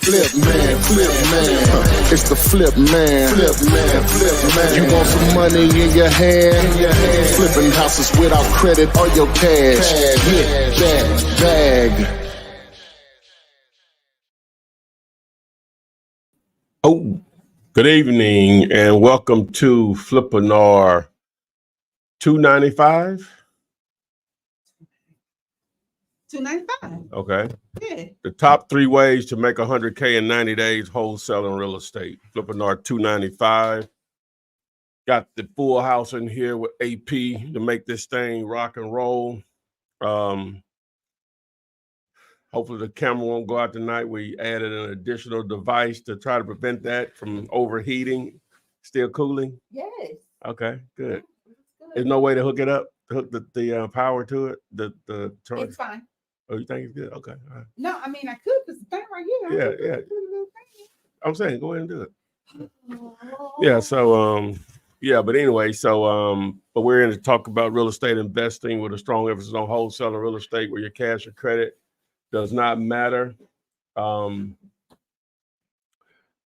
It's the flip man. You want some money in your hand? Flipping houses without credit or your cash. Hit that bag. Oh, good evening and welcome to Flippinar 295. 295. Okay. Yeah. The top 3 ways to make $100K in 90 days wholesaling real estate. Flippinar 295. Got the full house in here with AP to make this thing rock and roll. Hopefully the camera won't go out tonight. We added an additional device to try to prevent that from overheating. Still cooling? Yes. Okay, good. There's no way to hook it up, hook the power to it, the charge? It's fine. Oh, you think it's good? Okay. All right. No, I mean, I could, because the thing right here. Yeah. I'm saying go ahead and do it. Yeah, so but anyway, but we're in to talk about real estate investing with a strong emphasis on wholesaling real estate where your cash or credit does not matter.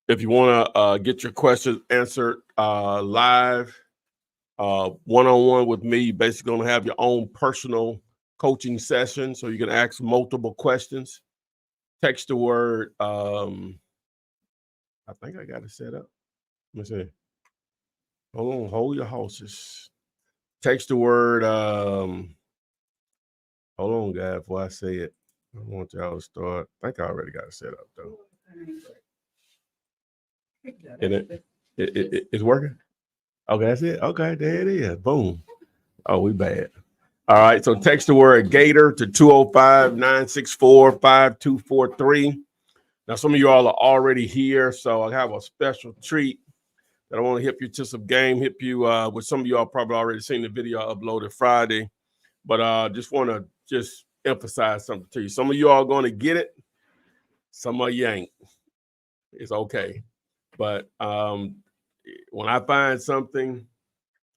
If you want to get your questions answered live, one-on-one with me, you're basically going to have your own personal coaching session, so you can ask multiple questions. Text the word, I think I got it set up. Let me see. Hold on, hold your horses. Text the word, hold on, guys, before I say it. I want y'all to start. I think I already got it set up, though. And it's working? Okay, that's it. Okay, there it is. Boom. Oh, we bad. All right, so text the word Gator to 205-964-5243. Now, some of you all are already here, so I have a special treat that I want to hip you to some game, hip you with some of you all probably already seen the video I uploaded Friday, but just want to emphasize something to you. Some of you all going to get it, some of you ain't. It's okay. But when I find something,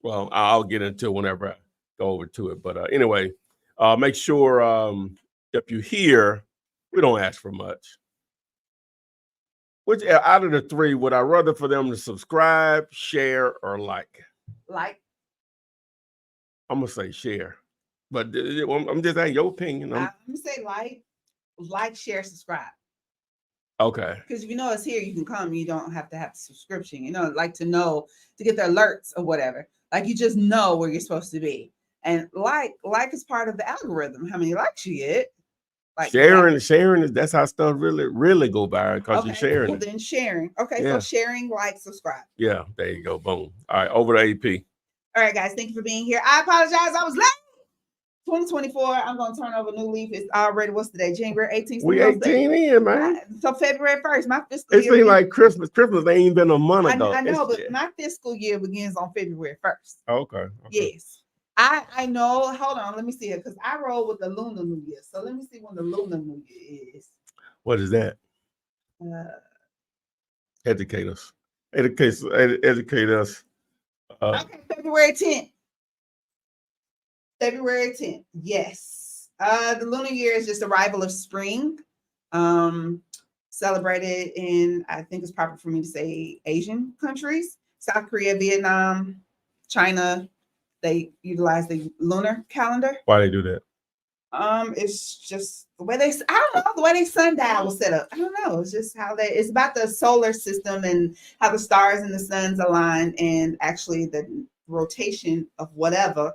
well, I'll get into it whenever I go over to it. But anyway, make sure if you hear, we don't ask for much. Which out of the 3 would I rather for them to subscribe, share, or like? Like? I'm gonna say share, but I'm just saying your opinion. I'm gonna say like, share, subscribe. Okay. Because if you know it's here, you can come. You don't have to have the subscription. Like to know to get the alerts or whatever. Like you just know where you're supposed to be. And like is part of the algorithm. How many likes you get? Like sharing is that's how stuff really go viral because you're sharing. Well, then sharing. Okay, yeah. So sharing, like, subscribe. Yeah, there you go. Boom. All right, over to AP. All right, guys, thank you for being here. I apologize, I was late. 2024, I'm gonna turn over a new leaf. It's already, what's today? January 18th. We 18 in, man. So February 1st, my fiscal year. It seems like Christmas. Christmas ain't even been a month ago. I know, but my fiscal year begins on February 1st. Okay. Yes. I know. Hold on, let me see it because I roll with the Lunar New Year. So let me see when the Lunar New Year is. What is that? Educate us. Educate us. Okay, February 10th. February 10th. Yes. The Lunar Year is just arrival of spring. Celebrated in, I think it's proper for me to say, Asian countries. South Korea, Vietnam, China. They utilize the lunar calendar. Why they do that? It's just the way the way they sundial was set up. I don't know. It's just how it's about the solar system and how the stars and the suns align, and actually the rotation of whatever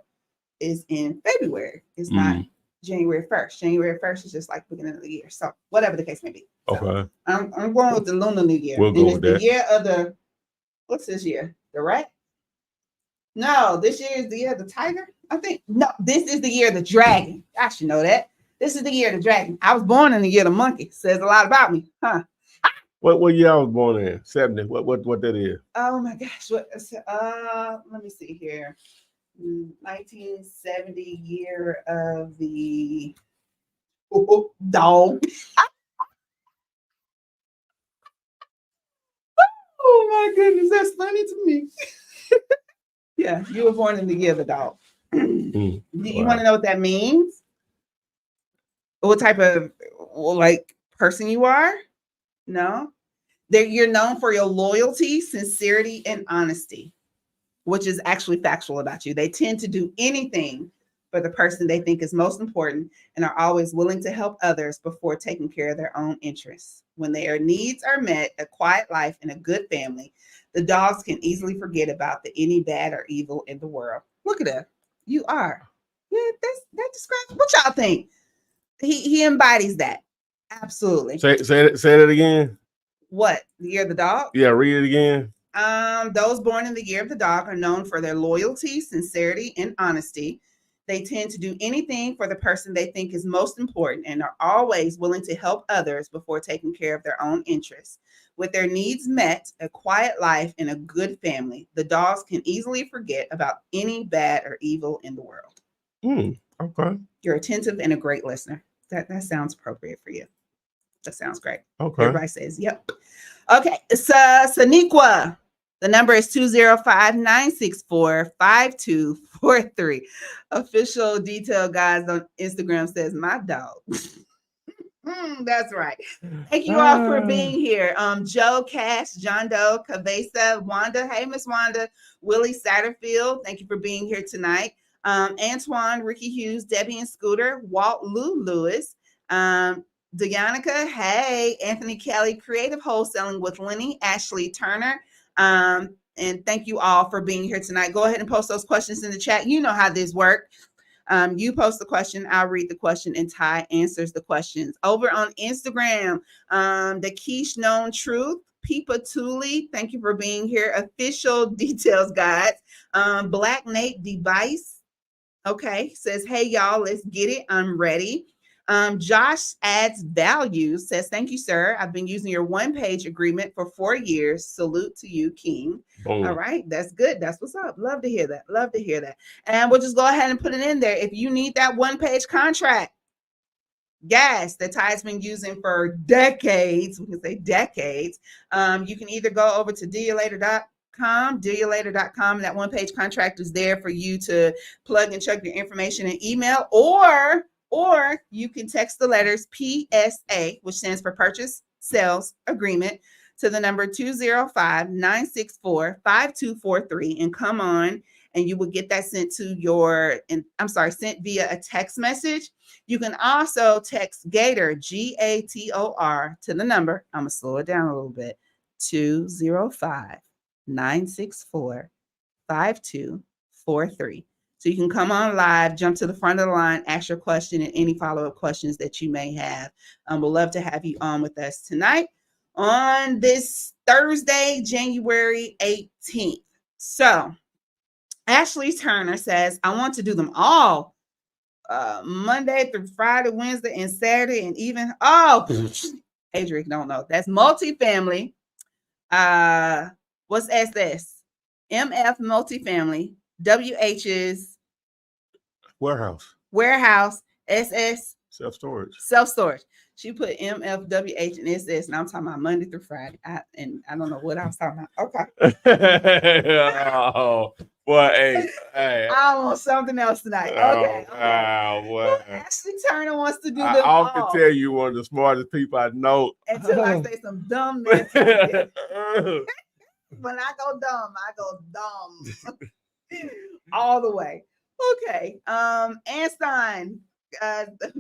is in February. It's not January 1st. January 1st is just like beginning of the year. So whatever the case may be. So okay. I'm going with the Lunar New Year. We'll go with that. The year of the, what's this year? The rat? No, this year is the year of the tiger. I think, no, this is the year of the dragon. I should know that. This is the year of the dragon. I was born in the year of the monkey. Says a lot about me, huh? What year I was born in? 70. What that is? Oh my gosh. Let me see here. 1970, year of the dog. Oh my goodness, that's funny to me. Yeah, you were born in the year of the dog. Do you want to know what that means? What type of person you are? No. You're known for your loyalty, sincerity, and honesty, which is actually factual about you. They tend to do anything for the person they think is most important and are always willing to help others before taking care of their own interests. When their needs are met, a quiet life and a good family, the dogs can easily forget about any bad or evil in the world. Look at that. You are. Yeah, that describes what y'all think. He embodies that. Absolutely. Say that again. What? The year of the dog? Yeah, read it again. Those born in the year of the dog are known for their loyalty, sincerity, and honesty. They tend to do anything for the person they think is most important and are always willing to help others before taking care of their own interests. With their needs met, a quiet life, and a good family, the dogs can easily forget about any bad or evil in the world. Okay. You're attentive and a great listener. That sounds appropriate for you. That sounds great. Okay. Everybody says, yep. Okay. So, Saniqua, the number is 205-964-5243. Official detail guys on Instagram says, my dog. That's right. Thank you all for being here. Joe, Cash, John Doe, Cavesa, Wanda. Hey, Miss Wanda. Willie Satterfield. Thank you for being here tonight. Antoine, Ricky Hughes, Debbie and Scooter, Walt Lou Lewis, Deonica, hey, Anthony Kelly, Creative Wholesaling with Lenny, Ashley Turner. And thank you all for being here tonight. Go ahead and post those questions in the chat. You know how this works. You post the question, I'll read the question, and Ty answers the questions. Over on Instagram, the Quiche Known Truth, Peepa Tooley, thank you for being here. Official Details Guides, Black Nate Device, okay, says, hey, y'all, let's get it. I'm ready. Josh Adds Value says, thank you, sir. I've been using your one-page agreement for 4 years. Salute to you, King. Boom. All right. That's good. That's what's up. Love to hear that. Love to hear that. And we'll just go ahead and put it in there. If you need that one-page contract, yes, that Ty's been using for decades, we can say decades, you can either go over to dealyoulater.com, and that one-page contract is there for you to plug and check your information and email, or you can text the letters PSA, which stands for Purchase Sales Agreement, to the number 205-964-5243 and come on, and you will get that sent to sent via a text message. You can also text Gator, Gator, to the number, I'm going to slow it down a little bit, 205-964-5243. So you can come on live, jump to the front of the line, ask your question and any follow-up questions that you may have. We'd love to have you on with us tonight on this Thursday, January 18th. So Ashley Turner says, I want to do them all. Monday through Friday, Wednesday, and Saturday, and even, Adrian, don't know. That's multifamily. What's SS? MF multifamily. WH's warehouse, SS self-storage. She put MFWH and SS, and I'm talking about Monday through Friday. I don't know what I was talking about. Okay. Oh, well, hey. I want something else tonight. Okay. Well, Ashley Turner wants to do them all. I can tell you one of the smartest people I know. Until I say some dumb mess. When I go dumb, I go dumb. All the way. Okay. Einstein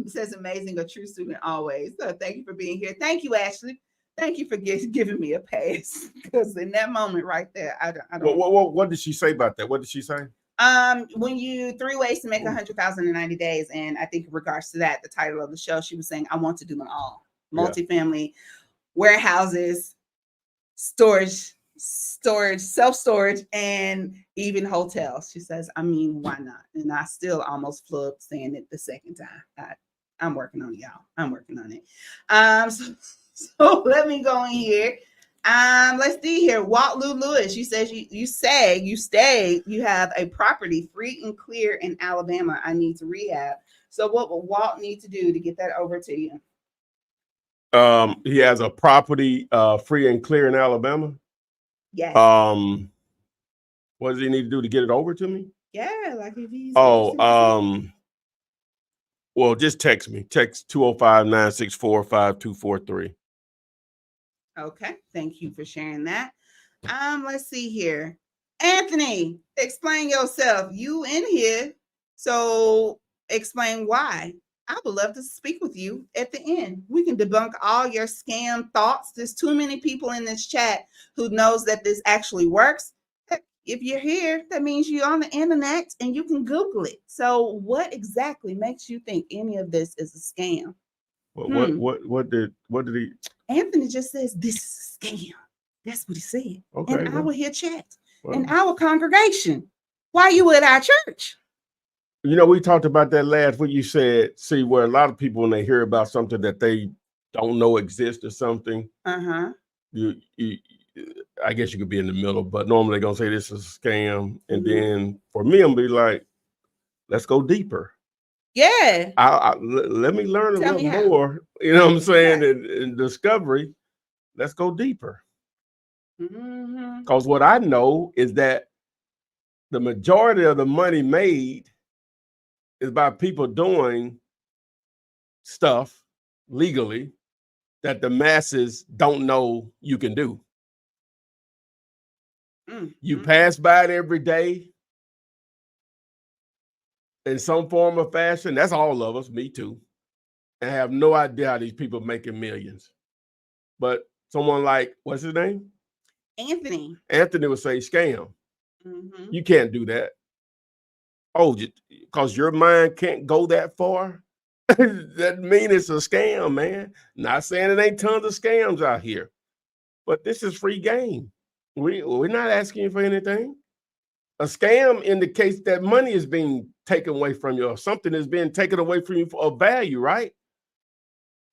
says amazing, a true student always. So thank you for being here. Thank you, Ashley. Thank you for giving me a pass, because in that moment right there, I don't. What did she say about that? What did she say? When you 3 ways to make 100,000 in 90 days, and I think in regards to that, the title of the show, she was saying, I want to do them all: multifamily, warehouses, storage, self-storage, and even hotels. She says, I mean, why not? And I still almost flew up saying it the second time. I'm working on it, y'all. I'm working on it. So let me go in here. Let's see here. Walt Lou Lewis, you said you have a property free and clear in Alabama. I need to rehab. So what will Walt need to do to get that over to you? He has a property free and clear in Alabama. Yes. What does he need to do to get it over to me? Yeah, like if he's well, just text me. Text 205-964-5243. Okay, thank you for sharing that. Let's see here. Anthony, explain yourself. You in here, so explain why. I would love to speak with you at the end. We can debunk all your scam thoughts. There's too many people in this chat who knows that this actually works. If you're here, that means you're on the internet and you can Google it. So what exactly makes you think any of this is a scam? What did he? Anthony just says this is a scam. That's what he said. Okay, in our here chat, well, in our congregation. Why you at our church? You know, we talked about that last week. You said, see, where a lot of people, when they hear about something that they don't know exists or something, you I guess you could be in the middle, but normally they're gonna say this is a scam, and then for me, I'm be like, let's go deeper. Yeah. Let me learn a little more. You know what I'm saying? In discovery, let's go deeper. Because what I know is that the majority of the money made is by people doing stuff legally that the masses don't know you can do. You pass by it every day in some form or fashion. That's all of us, me too. And have no idea how these people are making millions. But someone like, what's his name? Anthony would say scam. You can't do that. Oh, because your mind can't go that far? That means it's a scam, man. Not saying it ain't tons of scams out here, but this is free game. We're not asking you for anything. A scam indicates that money is being taken away from you, or something is being taken away from you of value, right?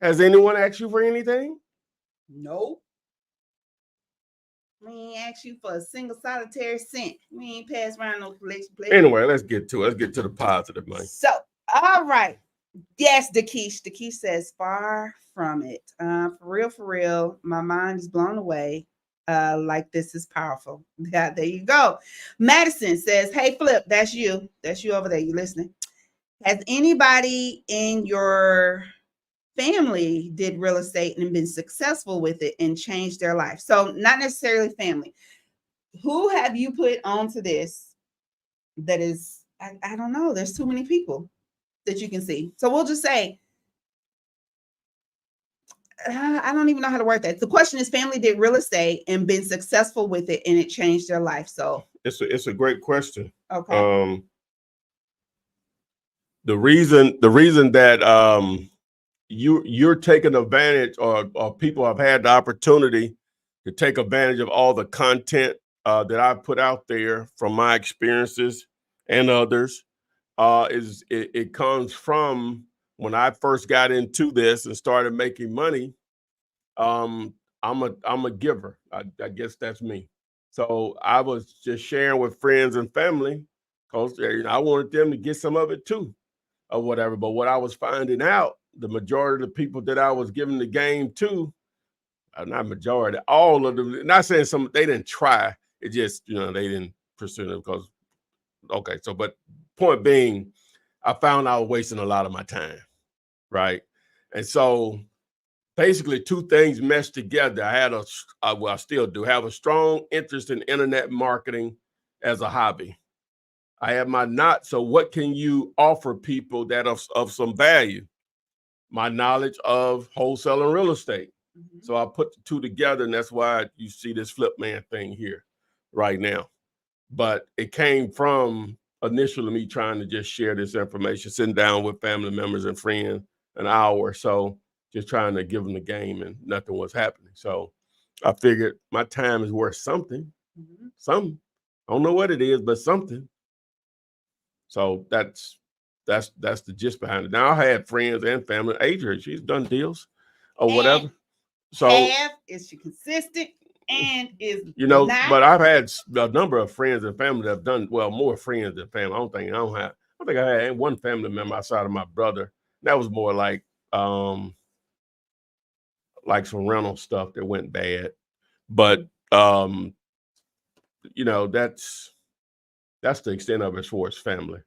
Has anyone asked you for anything? No. We ain't asked you for a single solitary cent. We ain't passed around no collection plate. Anyway, let's get to it. Let's get to the positive, man. So, all right. Yes, Dakeesh. Dakeesh says, far from it. For real, my mind is blown away. Like this is powerful. Yeah, there you go. Madison says, hey, Flip, that's you. That's you over there. You listening? Has anybody in your family did real estate and been successful with it and changed their life? So not necessarily family. Who have you put onto this that is, I don't know. There's too many people that you can see. So we'll just say, I don't even know how to word that. The question is, family did real estate and been successful with it and it changed their life. So it's a great question. Okay. The reason that you're taking advantage, or people have had the opportunity to take advantage of all the content that I put out there from my experiences and others, it comes from when I first got into this and started making money. I'm a giver. I guess that's me. So I was just sharing with friends and family because I wanted them to get some of it too, or whatever. But what I was finding out, the majority of the people that I was giving the game to, not majority, all of them, not saying some, they didn't try. It just, they didn't pursue it because, okay. So, but point being, I found I was wasting a lot of my time, right? And so basically two things meshed together. I had I still do have a strong interest in internet marketing as a hobby. I have my not. So what can you offer people that of some value? My knowledge of wholesaling real estate. So I put the two together, and that's why you see this Flip Man thing here right now. But it came from initially me trying to just share this information, sitting down with family members and friends an hour or so, just trying to give them the game, and nothing was happening. So I figured my time is worth something. Something. I don't know what it is, but something. So that's the gist behind it. Now I had friends and family. Adrian, she's done deals or whatever. So is she consistent and is but I've had a number of friends and family that have done well, more friends than family. I don't think I had one family member outside of my brother. That was more like some rental stuff that went bad. But that's the extent of it as far as family.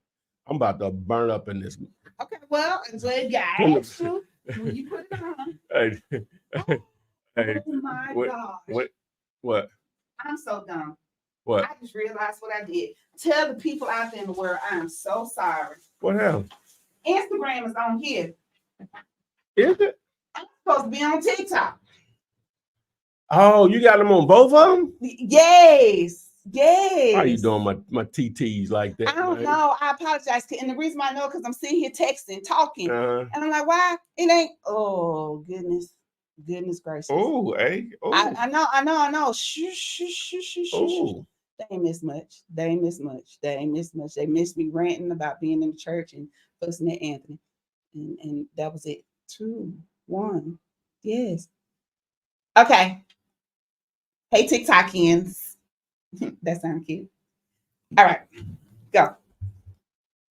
I'm about to burn up in this. Okay, well, I'm glad you asked you when you put it on. Hey, Oh my what, gosh. what? I'm so dumb. What? I just realized what I did. Tell the people out there in the world, I am so sorry. What happened? Instagram is on here. Is it? I'm supposed to be on TikTok. Oh, you got them on both of them? Yes. How you Yes. doing my TTs like that? I don't know. I apologize. And the reason why I know, because I'm sitting here texting, talking. And I'm like, why? It ain't. Oh, goodness. Goodness gracious. Oh, hey. Oh. I know. Shh. Oh. They ain't miss much. They ain't miss much. They missed me ranting about being in the church and fussing at Anthony. And that was it. 2, 1. Yes. Okay. Hey, TikTokians. That sounds cute. All right. Go.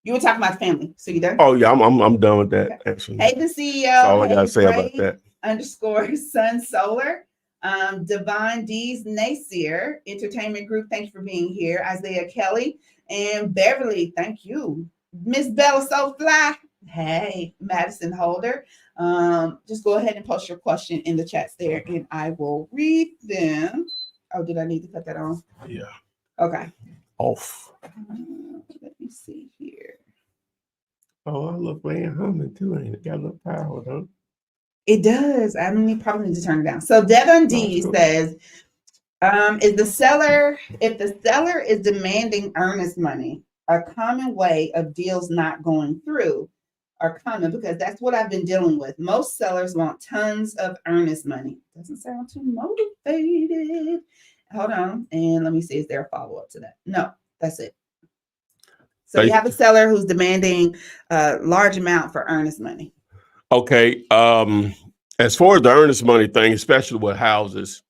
You were talking about family. So you done? Oh yeah, I'm done with that. Okay. Actually. Hey, the CEO. That's all I hey, gotta say about that. _ Sun Solar. Devon D's Nacier Entertainment Group, thank you for being here. Isaiah Kelly and Beverly, thank you. Miss Bella So Fly, hey. Madison Holder, just go ahead and post your question in the chats there and I will read them. Oh, did I need to cut that on? Yeah. Okay. Off. Let me see here. Oh, I love playing humming too. Ain't it got a little power, huh? It does. I probably need to turn it down. So Devon D says, if the seller is demanding earnest money, a common way of deals not going through are common, because that's what I've been dealing with. Most sellers want tons of earnest money. Doesn't sound too motivated. Hold on. And let me see, is there a follow-up to that? No, that's it. So you have a seller who's demanding a large amount for earnest money. Okay. As far as the earnest money thing, especially with houses,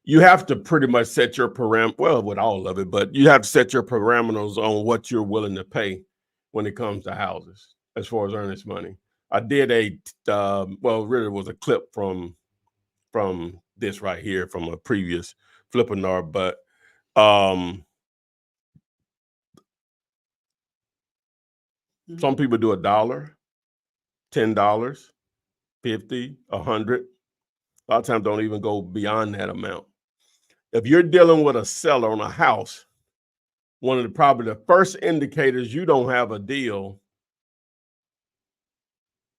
you have to pretty much set your parameters. Well, with all of it, but you have to set your parameters on what you're willing to pay when it comes to houses. As far as earnest money, I did really was a clip from this right here from a previous Flippinar, but some people do $1, $10, $50, $100. A lot of times don't even go beyond that amount. If you're dealing with a seller on a house, one of probably the first indicators you don't have a deal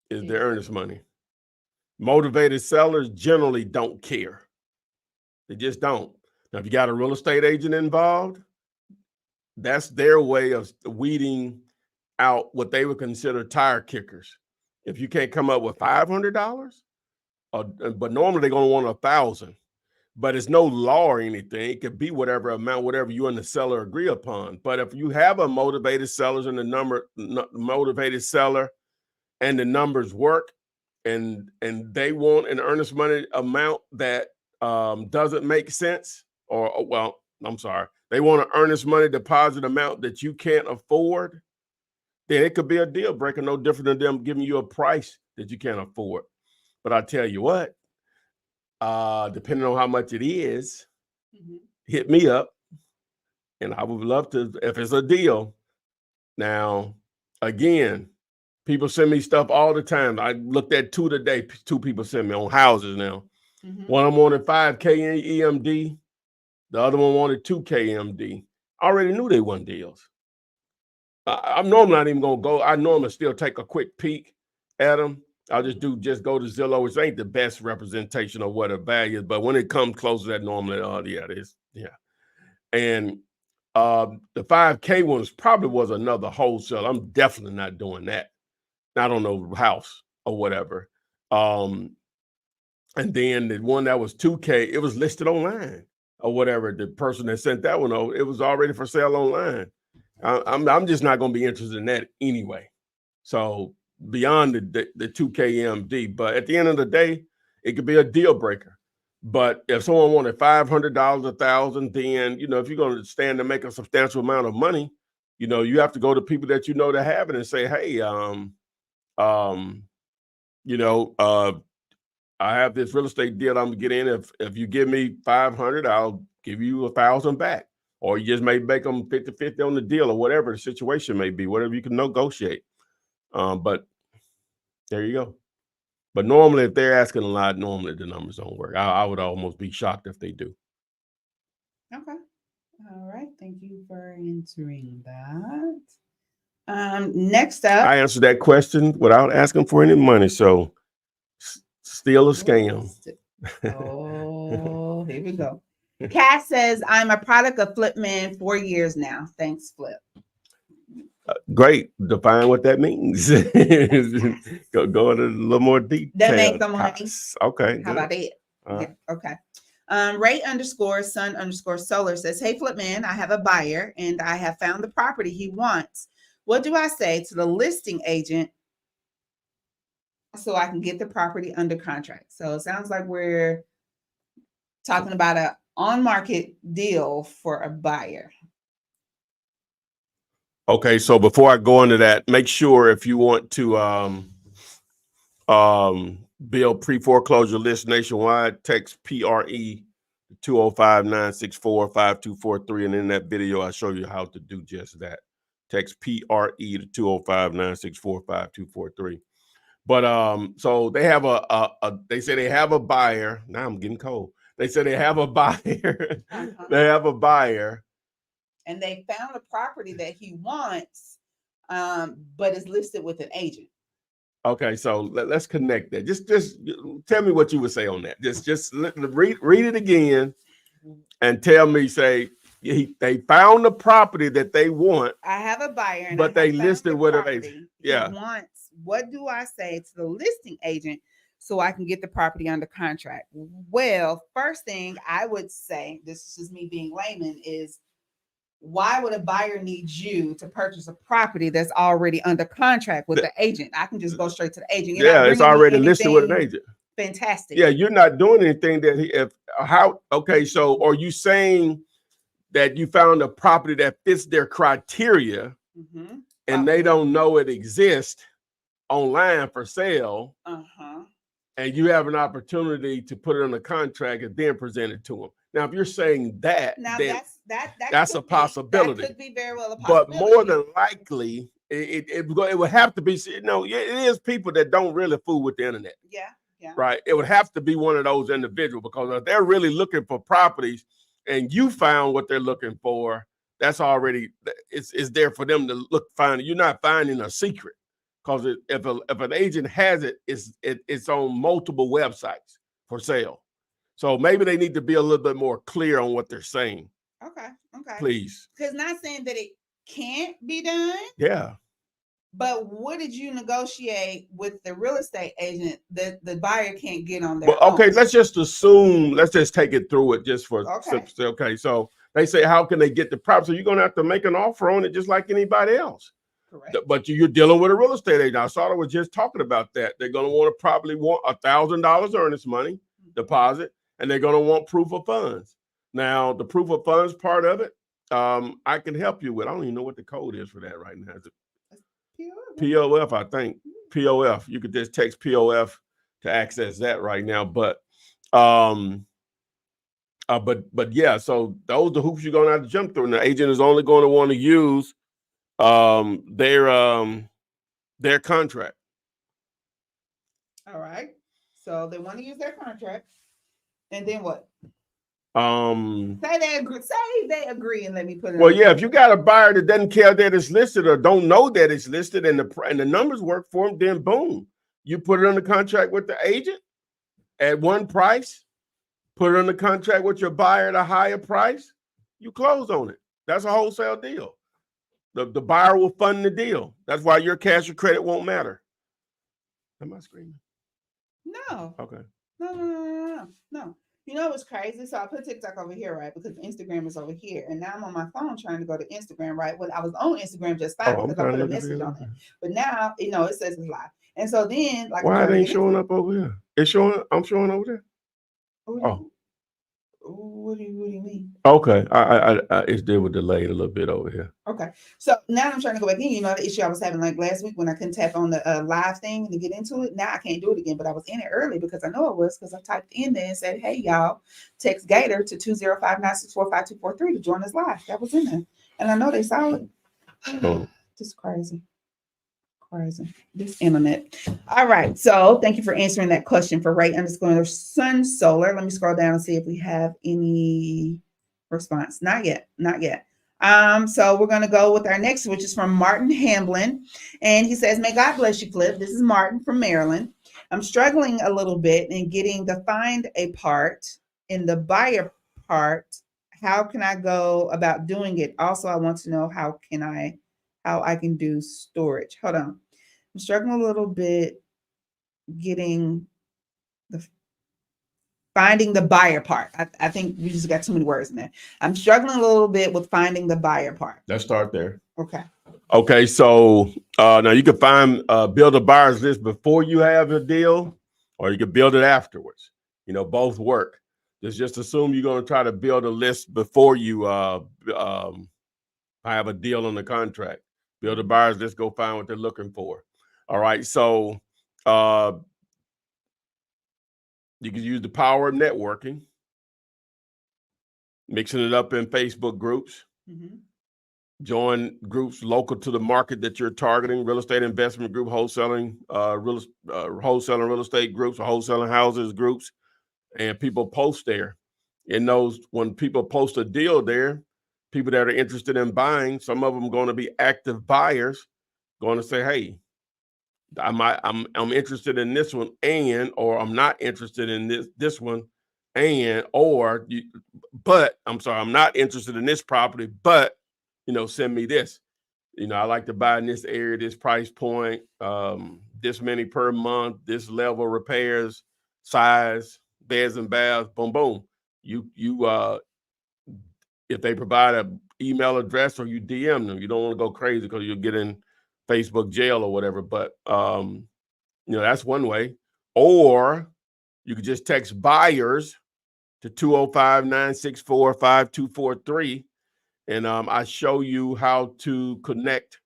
is the earnest money. Motivated sellers generally don't care. They just don't. Now, if you got a real estate agent involved, that's their way of weeding out what they would consider tire kickers. If you can't come up with $500, but normally they're going to want $1,000. But it's no law or anything. It could be whatever amount, whatever you and the seller agree upon. But if you have a motivated seller and motivated seller and the numbers work, and they want an earnest money amount that doesn't make sense, they want an earnest money deposit amount that you can't afford, then it could be a deal breaker, no different than them giving you a price that you can't afford. But I tell you what, depending on how much it is, hit me up, and I would love to, if it's a deal. Now, again, people send me stuff all the time. I looked at 2 today. 2 people send me on houses now. One of them wanted $5K in EMD. The other one wanted $2K EMD. I already knew they weren't deals. I'm normally not even going to go. I normally still take a quick peek at them. I'll just go to Zillow, which ain't the best representation of what a value is. But when it comes close to that, normally, it is. Yeah. And the 5K ones probably was another wholesale. I'm definitely not doing that. Not on no house or whatever. And then the one that was 2K, it was listed online or whatever. The person that sent that one over, it was already for sale online. I'm just not going to be interested in that anyway. So beyond the 2K EMD, but at the end of the day, it could be a deal breaker. But if someone wanted $500, $1,000, then, if you're going to stand to make a substantial amount of money, you have to go to people that that have it and say, hey, I have this real estate deal I'm gonna get in. If you give me $500, I'll give you $1,000 back. Or you just may make them 50-50 on the deal, or whatever the situation may be, whatever you can negotiate. But there you go. But normally, if they're asking a lot, normally the numbers don't work. I would almost be shocked if they do. Okay. All right. Thank you for answering that. Next up. I answered that question without asking for any money. So still a scam. Oh, here we go. Cass says, I'm a product of Flipman 4 years now. Thanks, Flip. Great. Define what that means. go into a little more detail. That makes the money. Okay. How about it? Yeah, okay. Ray_sun_solar says, hey, Flipman, I have a buyer and I have found the property he wants. What do I say to the listing agent so I can get the property under contract? So it sounds like we're talking about an on-market deal for a buyer. Okay, so before I go into that, make sure if you want to build pre-foreclosure list nationwide, text PRE 205-964-5243, and in that video I show you how to do just that. Text PRE to 205-964-5243. But so they have they say they have a buyer. Now I'm getting cold. They say they have a buyer. They have a buyer. And they found a property that he wants, but is listed with an agent. Okay, so let's connect that. Just tell me what you would say on that. Just read it again and tell me, say, they found the property that they want. I have a buyer, and but they listed with an agent. Yeah. He wants, what do I say to the listing agent so I can get the property under contract? Well, first thing I would say, this is just me being layman, is why would a buyer need you to purchase a property that's already under contract with the agent? I can just go straight to the agent. It's already listed with an agent. Fantastic. Yeah, you're not doing anything that okay, so are you saying that you found a property that fits their criteria and they don't know it exists online for sale, and you have an opportunity to put it on a contract and then present it to them? Now, if you're saying that, now then that's a possibility. That could be very well a possibility. But more than likely, it would have to be, it is people that don't really fool with the internet. Yeah. Right. It would have to be one of those individuals, because if they're really looking for properties and you found what they're looking for, that's already, it's there for them to find. You're not finding a secret, because if an agent has it, it's on multiple websites for sale. So maybe they need to be a little bit more clear on what they're saying. Okay. Please. Because not saying that it can't be done. Yeah. But what did you negotiate with the real estate agent that the buyer can't get on their own? Okay, let's just take it through it just for okay. So they say, how can they get the property? So you're gonna have to make an offer on it just like anybody else. Correct. But you're dealing with a real estate agent. I saw was just talking about that. They're gonna want to probably want $1,000 earnest money deposit, and they're gonna want proof of funds. Now, the proof of funds part of it, I can help you with. I don't even know what the code is for that right now. Is it POF, I think. POF. You could just text POF to access that right now. But yeah, so those are the hoops you're gonna have to jump through. And the agent is only going to want to use their contract. All right. So they want to use their contract. And then what? Say they agree and let me put it. Well, yeah, if you got a buyer that doesn't care that it's listed or don't know that it's listed and the numbers work for them, then boom, you put it on the contract with the agent at one price, put it on the contract with your buyer at a higher price, you close on it. That's a wholesale deal. The buyer will fund the deal. That's why your cash or credit won't matter. Am I screaming? No. Okay. No. You know what's crazy? So I put TikTok over here, right? Because Instagram is over here. And now I'm on my phone trying to go to Instagram, right? Well, I was on Instagram just fine because I put a message on it. But now, it says it's live. And so then, like, why it ain't showing up over here? It's showing, I'm showing over there. What do you mean? Okay. I it's there with delayed a little bit over here. Okay. So now I'm trying to go back in. The issue I was having like last week when I couldn't tap on the live thing to get into it. Now I can't do it again, but I was in it early because I know it was, because I typed in there and said, hey, y'all, text Gator to 205-964-5243 to join us live. That was in there. And I know they saw it. Just crazy. Crazy. This internet. All right. So thank you for answering that question for Ray_Sun Solar. Let me scroll down and see if we have any response. Not yet. Not yet. So we're gonna go with our next, which is from Martin Hamblin. And he says, May God bless you, Flip. This is Martin from Maryland. I'm struggling a little bit in getting the find a part in the buyer part. How can I go about doing it? Also, I want to know how I can do storage. Hold on. I'm struggling a little bit getting finding the buyer part. I think we just got too many words in there. I'm struggling a little bit with finding the buyer part. Let's start there. Okay. Okay, so now you can build a buyer's list before you have a deal, or you can build it afterwards. Both work. Just assume you're going to try to build a list before you have a deal on the contract. Build a buyer's list, go find what they're looking for. All right, so you can use the power of networking, mixing it up in Facebook groups. Mm-hmm. Join groups local to the market that you're targeting, real estate investment group, wholesaling real estate groups, or wholesaling houses groups, and people post there. And when people post a deal there, people that are interested in buying, some of them are going to be active buyers, going to say, hey, I'm interested in this one, or I'm not interested in this one, but I'm not interested in this property, but send me this. I like to buy in this area, this price point, this many per month, this level of repairs, size, beds and baths, boom, boom. If they provide an email address, or you DM them, you don't want to go crazy because you'll get in Facebook jail or whatever. But that's one way. Or you could just text buyers to 205-964-5243. And I show you how to connect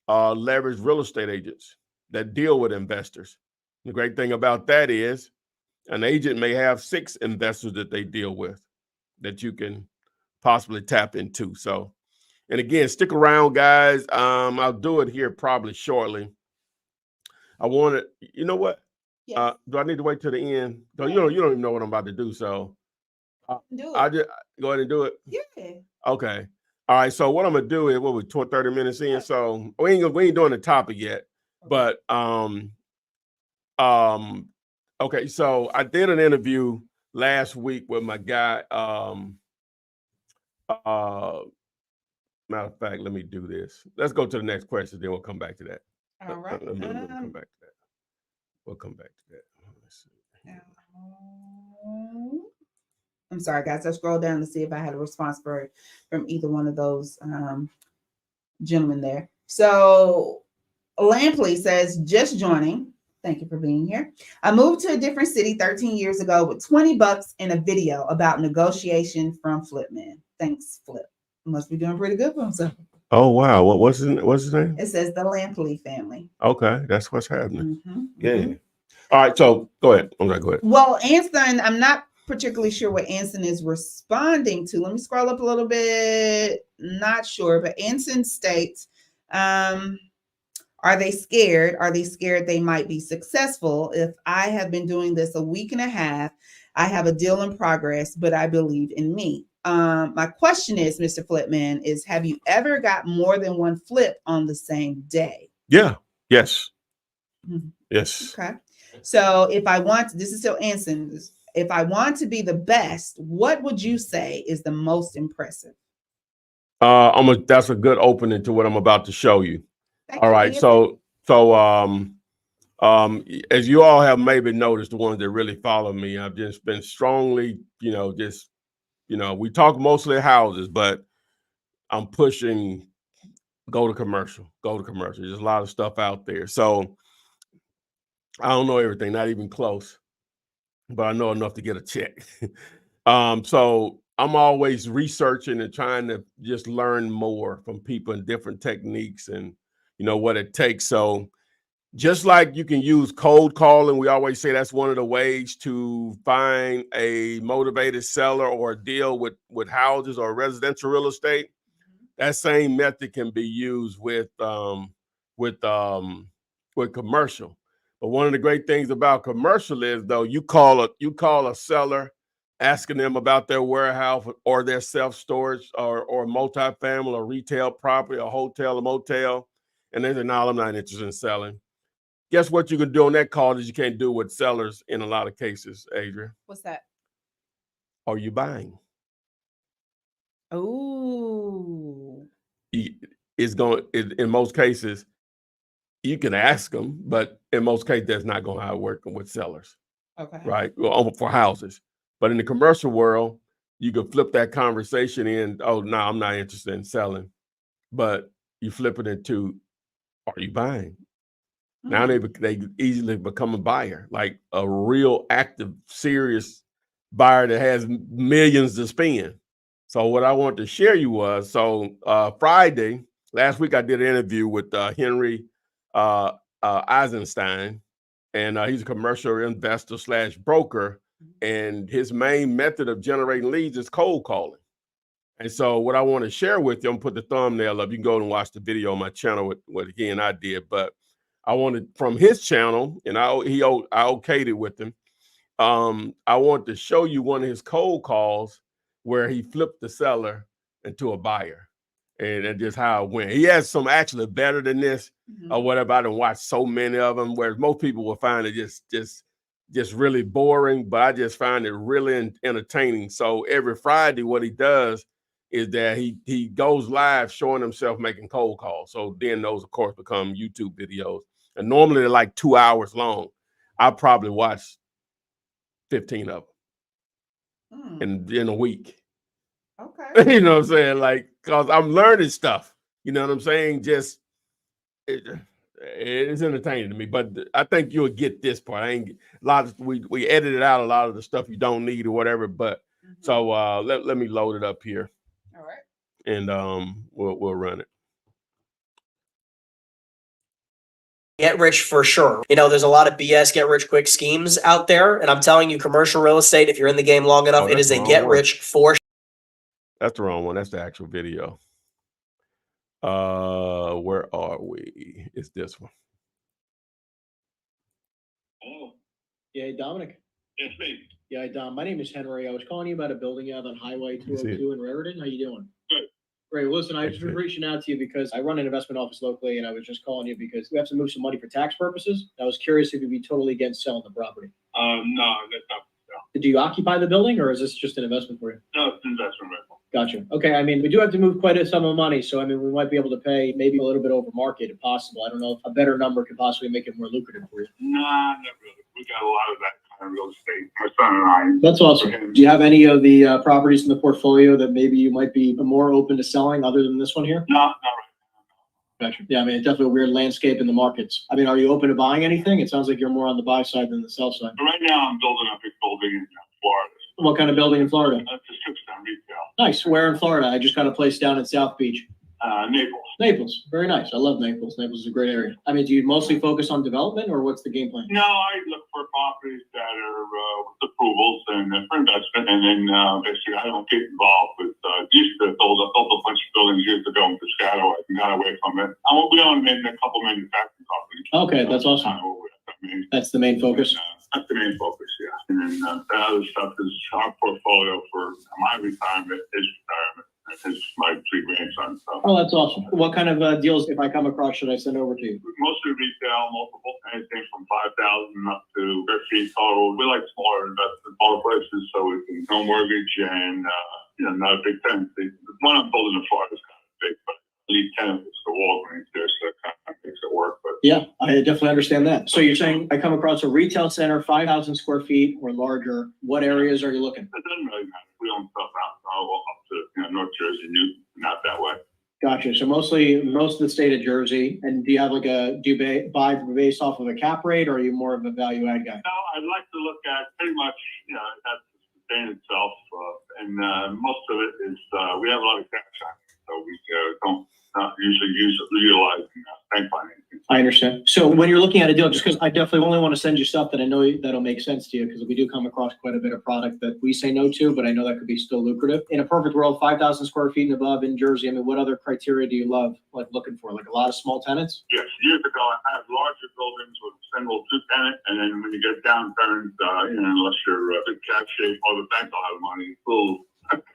leveraged real estate agents that deal with investors. The great thing about that is an agent may have 6 investors that they deal with that you can possibly tap into. So, and again, stick around, guys. I'll do it here probably shortly. I want to, you know what? Yes. Do I need to wait till the end? No, you don't even know what I'm about to do. So I'll just go ahead and do it. Yeah. Okay. All right. So what I'm gonna do is 30 minutes in. So we ain't doing the topic yet. But okay. So I did an interview last week with my guy. Matter of fact, let me do this. Let's go to the next question, then we'll come back to that. All right. We'll come back to that. We'll come back to that. Let's see. I'm sorry, guys. I scrolled down to see if I had a response from either one of those gentlemen there. So Lampley says, just joining. Thank you for being here. I moved to a different city 13 years ago with $20 in a video about negotiation from Flipman. Thanks, Flip. Must be doing pretty good for himself. Oh, wow. What's his name? It says the Lampley family. Okay. That's what's happening. Mm-hmm. Yeah. Mm-hmm. All right. So go ahead. Okay, go ahead. Well, Anson, I'm not particularly sure what Anson is responding to. Let me scroll up a little bit. Not sure, but Anson states, are they scared? Are they scared they might be successful? If I have been doing this a week and a half, I have a deal in progress, but I believe in me. My question is, Mr. Flipman, is have you ever got more than one flip on the same day? Yeah. Yes. Mm-hmm. Yes. Okay. So if I want, this is still Anson, if I want to be the best, what would you say is the most impressive? That's a good opening to what I'm about to show you. All right. So as you all have maybe noticed, the ones that really follow me, I've just been strongly, we talk mostly houses, but I'm pushing go to commercial. There's a lot of stuff out there. So I don't know everything, not even close, but I know enough to get a check. So I'm always researching and trying to just learn more from people and different techniques and, what it takes. So just like you can use cold calling, we always say that's one of the ways to find a motivated seller or a deal with houses or residential real estate. That same method can be used with with commercial. But one of the great things about commercial is, though, you call a seller asking them about their warehouse or their self-storage or multifamily or retail property or hotel or motel, and they say, no, I'm not interested in selling. Guess what you can do on that call that you can't do with sellers in a lot of cases, Adrian? What's that? Are you buying? Oh. It's going, in most cases, you can ask them, but in most cases, that's not going to how it working with sellers. Okay. Right? Well, for houses. But in the commercial world, you can flip that conversation in, oh, no, I'm not interested in selling. But you flip it into, are you buying? Now they easily become a buyer, like a real active, serious buyer that has millions to spend. So what I wanted to share you was, Friday, last week I did an interview with Henry Eisenstein, and he's a commercial investor / broker, and his main method of generating leads is cold calling. And so what I want to share with you, I'm gonna put the thumbnail up. You can go and watch the video on my channel with what he and I did, but I wanted from his channel, and I okayed it with him. I want to show you one of his cold calls where he flipped the seller into a buyer, and just how it went. He has some actually better than this or whatever. I don't watch so many of them, whereas most people will find it just really boring, but I just find it really entertaining. So every Friday, what he does is that he goes live showing himself making cold calls. So then those, of course, become YouTube videos. And normally they're like 2 hours long. I probably watch 15 of them in a week. Okay. You know what I'm saying? Like, because I'm learning stuff. You know what I'm saying? Just it's entertaining to me. But I think you'll get this part. We edited out a lot of the stuff you don't need or whatever. But so let me load it up here. All right. And we'll run it. Get rich for sure. You know, there's a lot of BS get rich quick schemes out there. And I'm telling you, commercial real estate, if you're in the game long enough, it is a get rich for. That's the wrong one. That's the actual video. Where are we? It's this one. Oh, yeah, Dominic. It's me. Yeah, Dom. My name is Henry. I was calling you about a building out on Highway 202 in Raritan. How you doing? Good. Great. Listen, I was just reaching out to you because I run an investment office locally, and I was just calling you because we have to move some money for tax purposes. I was curious if you'd be totally against selling the property. No, that's not. Do you occupy the building, or is this just an investment for you? No, it's an investment rental. Gotcha. Okay. I mean, we do have to move quite a sum of money, so I mean, we might be able to pay maybe a little bit over market if possible. I don't know if a better number could possibly make it more lucrative for you. Nah, not really. We got a lot of that kind of real estate. My son and I. That's awesome. Do you have any of the properties in the portfolio that maybe you might be more open to selling other than this one here? No, not right. Gotcha. Yeah, I mean, it's definitely a weird landscape in the markets. I mean, are you open to buying anything? It sounds like you're more on the buy side than the sell side. But right now, I'm building a big building in Florida. What kind of building in Florida? That's a strip-down retail. Nice. Where in Florida? I just got a place down in South Beach. Naples. Naples. Very nice. I love Naples. Naples is a great area. I mean, do you mostly focus on development, or what's the game plan? No, I look for properties that are with approvals and for investment, and then basically I don't get involved with used to build a bunch of buildings years ago in Piscataway. I got away from it. We own a couple manufacturing properties. Okay, that's awesome. That's the main focus. That's the main focus, yeah. And then the other stuff is our portfolio for my retirement, his retirement. It's my 3 grandsons. So. Oh, that's awesome. What kind of deals, if I come across, should I send over to you? Mostly retail, multiple, anything from 5,000 up to 50 total. We like smaller investment, smaller places, so we can no mortgage and not a big tenancy. The one I'm building in Florida is kind of big, but lead tenant is the Walgreens there, so it kind of makes it work. But yeah, I definitely understand that. So you're saying I come across a retail center, 5,000 square feet or larger. What areas are you looking? It doesn't really matter. We own stuff out up to North Jersey, not that way. Gotcha. So most of the state of Jersey. And do you have do you buy based off of a cap rate, or are you more of a value add guy? No, I'd like to look at pretty much, it has to sustain itself. And most of it is, we have a lot of cash on it. So we don't not usually utilizing bank financing. I understand. So when you're looking at a deal, just because I definitely only want to send you stuff that I know that'll make sense to you, because we do come across quite a bit of product that we say no to, but I know that could be still lucrative. In a perfect world, 5,000 square feet and above in Jersey, I mean, what other criteria do you love, like looking for? Like a lot of small tenants? Yes, years ago, I had larger buildings with single 2-tenant, and then when you get downturns, unless you're in cash shape or the bank will have money,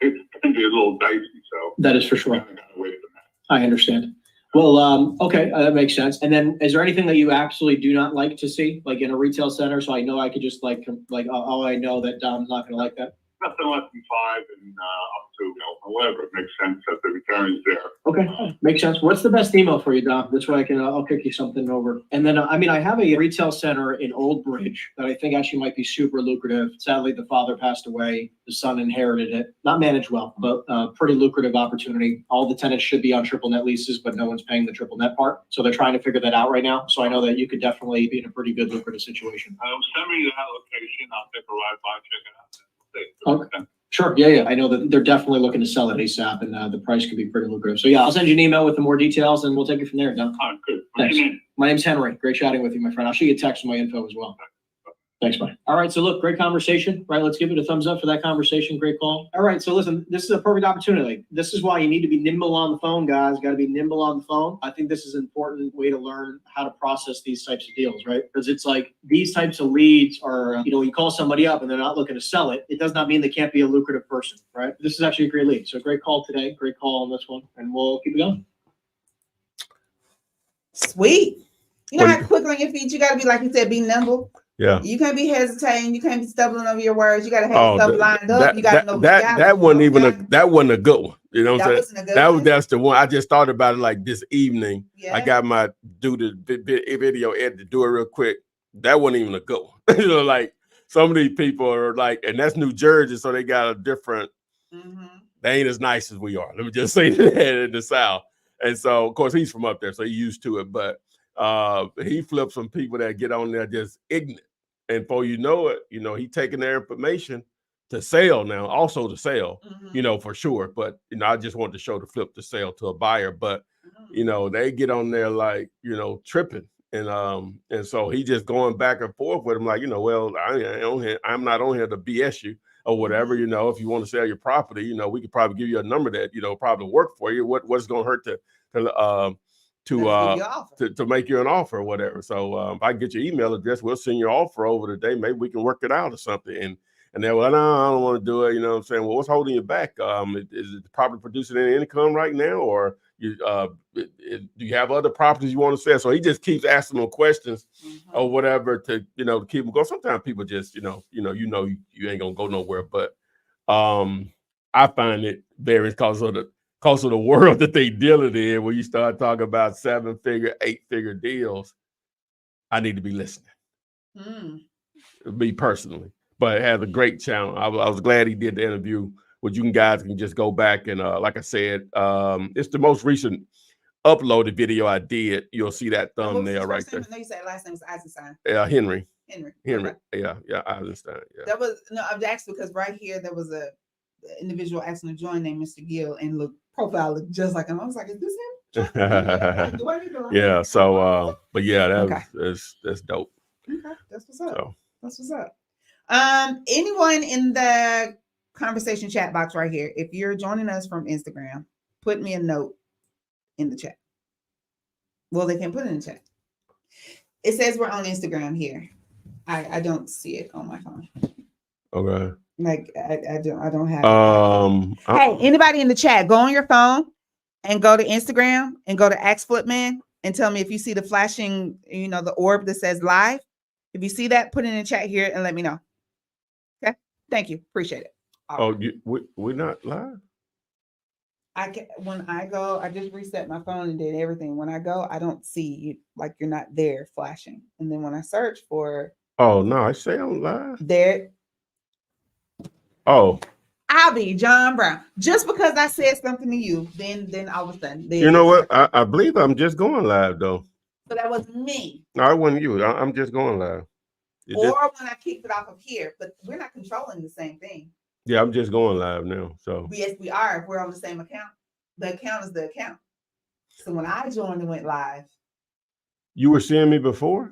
it can be a little dicey. So that is for sure. I gotta wait for that. I understand. Well, okay, that makes sense. And then is there anything that you absolutely do not like to see, like in a retail center? So I know I could just like, oh, I know that Dom's not gonna like that. Nothing less than 5 and up to, whatever it makes sense that the return is there. Okay, makes sense. What's the best email for you, Dom? This way I'll kick you something over. And then, I have a retail center in Old Bridge that I think actually might be super lucrative. Sadly, the father passed away. The son inherited it. Not managed well, but pretty lucrative opportunity. All the tenants should be on triple net leases, but no one's paying the triple net part. So they're trying to figure that out right now. So I know that you could definitely be in a pretty good lucrative situation. Send me that location. I'll take a ride by, check it out. Okay. Sure. Yeah. I know that they're definitely looking to sell it ASAP, and the price could be pretty lucrative. So yeah, I'll send you an email with the more details, and we'll take it from there, Don. All right, good. Thanks. My name's Henry. Great chatting with you, my friend. I'll shoot you a text with my info as well. Thanks, bye. All right, so look, great conversation, right? Let's give it a thumbs up for that conversation. Great call. All right, so listen, this is a perfect opportunity. This is why you need to be nimble on the phone, guys. Got to be nimble on the phone. I think this is an important way to learn how to process these types of deals, right? Because it's like these types of leads are, you call somebody up and they're not looking to sell it. It does not mean they can't be a lucrative person, right? This is actually a great lead. So great call today. Great call on this one, and we'll keep it going. Sweet. You know how quick on your feet you got to be, like you said, be nimble. Yeah. You can't be hesitating. You can't be stumbling over your words. You got to have stuff lined up. You got to know that wasn't even that wasn't a good one. You know what I'm saying? That's the one. I just thought about it like this evening. Yeah. I got my video edit to do it real quick. That wasn't even a good one. Like some of these people are like, and that's New Jersey, so they got a different. They ain't as nice as we are. Let me just say that in the South. And so, of course, he's from up there, so he's used to it. But he flips some people that get on there just ignorant. And before you know it, he taking their information to sell now, also to sell, for sure. But, I just want to show the flip to sell to a buyer. But, they get on there like, tripping. And so he just going back and forth with them like, well, I'm not on here to BS you or whatever, if you want to sell your property, we could probably give you a number that, probably work for you. What's going to hurt to make you an offer or whatever. So if I can get your email address, we'll send your offer over today. Maybe we can work it out or something. And then, well, no, I don't want to do it. You know what I'm saying? Well, what's holding you back? Is it property producing any income right now? Or do you have other properties you want to sell? So he just keeps asking them questions or whatever to keep them going. Sometimes people just, you ain't gonna go nowhere. But I find it very because of the world that they dealing in. When you start talking about 7-figure, 8-figure deals, I need to be listening. Me personally, but it has a great channel. I was glad he did the interview. Which you guys can just go back and like I said, it's the most recent uploaded video I did. You'll see that thumbnail right there. I know you said last name was Eisenstein. Henry. Okay. Yeah, Eisenstein. Yeah. That was I've asked because right here there was a individual asking to join named Mr. Gill and profile looked just like him. I was like, is this him? Yeah. So, but yeah, that's dope. Okay, that's what's up. That's what's up. Anyone in the conversation chat box right here, if you're joining us from Instagram, put me a note in the chat. Well, they can put it in the chat. It says we're on Instagram here. I don't see it on my phone. Okay. Like I don't have it. Hey, anybody in the chat, go on your phone and go to Instagram and go to Ask Flipman and tell me if you see the flashing, the orb that says live. If you see that, put it in the chat here and let me know. Okay. Thank you. Appreciate it. We're not live? When I go, I just reset my phone and did everything. When I go, I don't see you, like you're not there flashing. And then when I search for I say I'm live. There. Oh. I'll be John Brown. Just because I said something to you, then all of a sudden. You know what? I believe I'm just going live though. So that was me. No, it wasn't you. I'm just going live. When I keep it off of here, but we're not controlling the same thing. Yeah, I'm just going live now. So yes, we are. If we're on the same account, the account is the account. So when I joined and went live. You were seeing me before?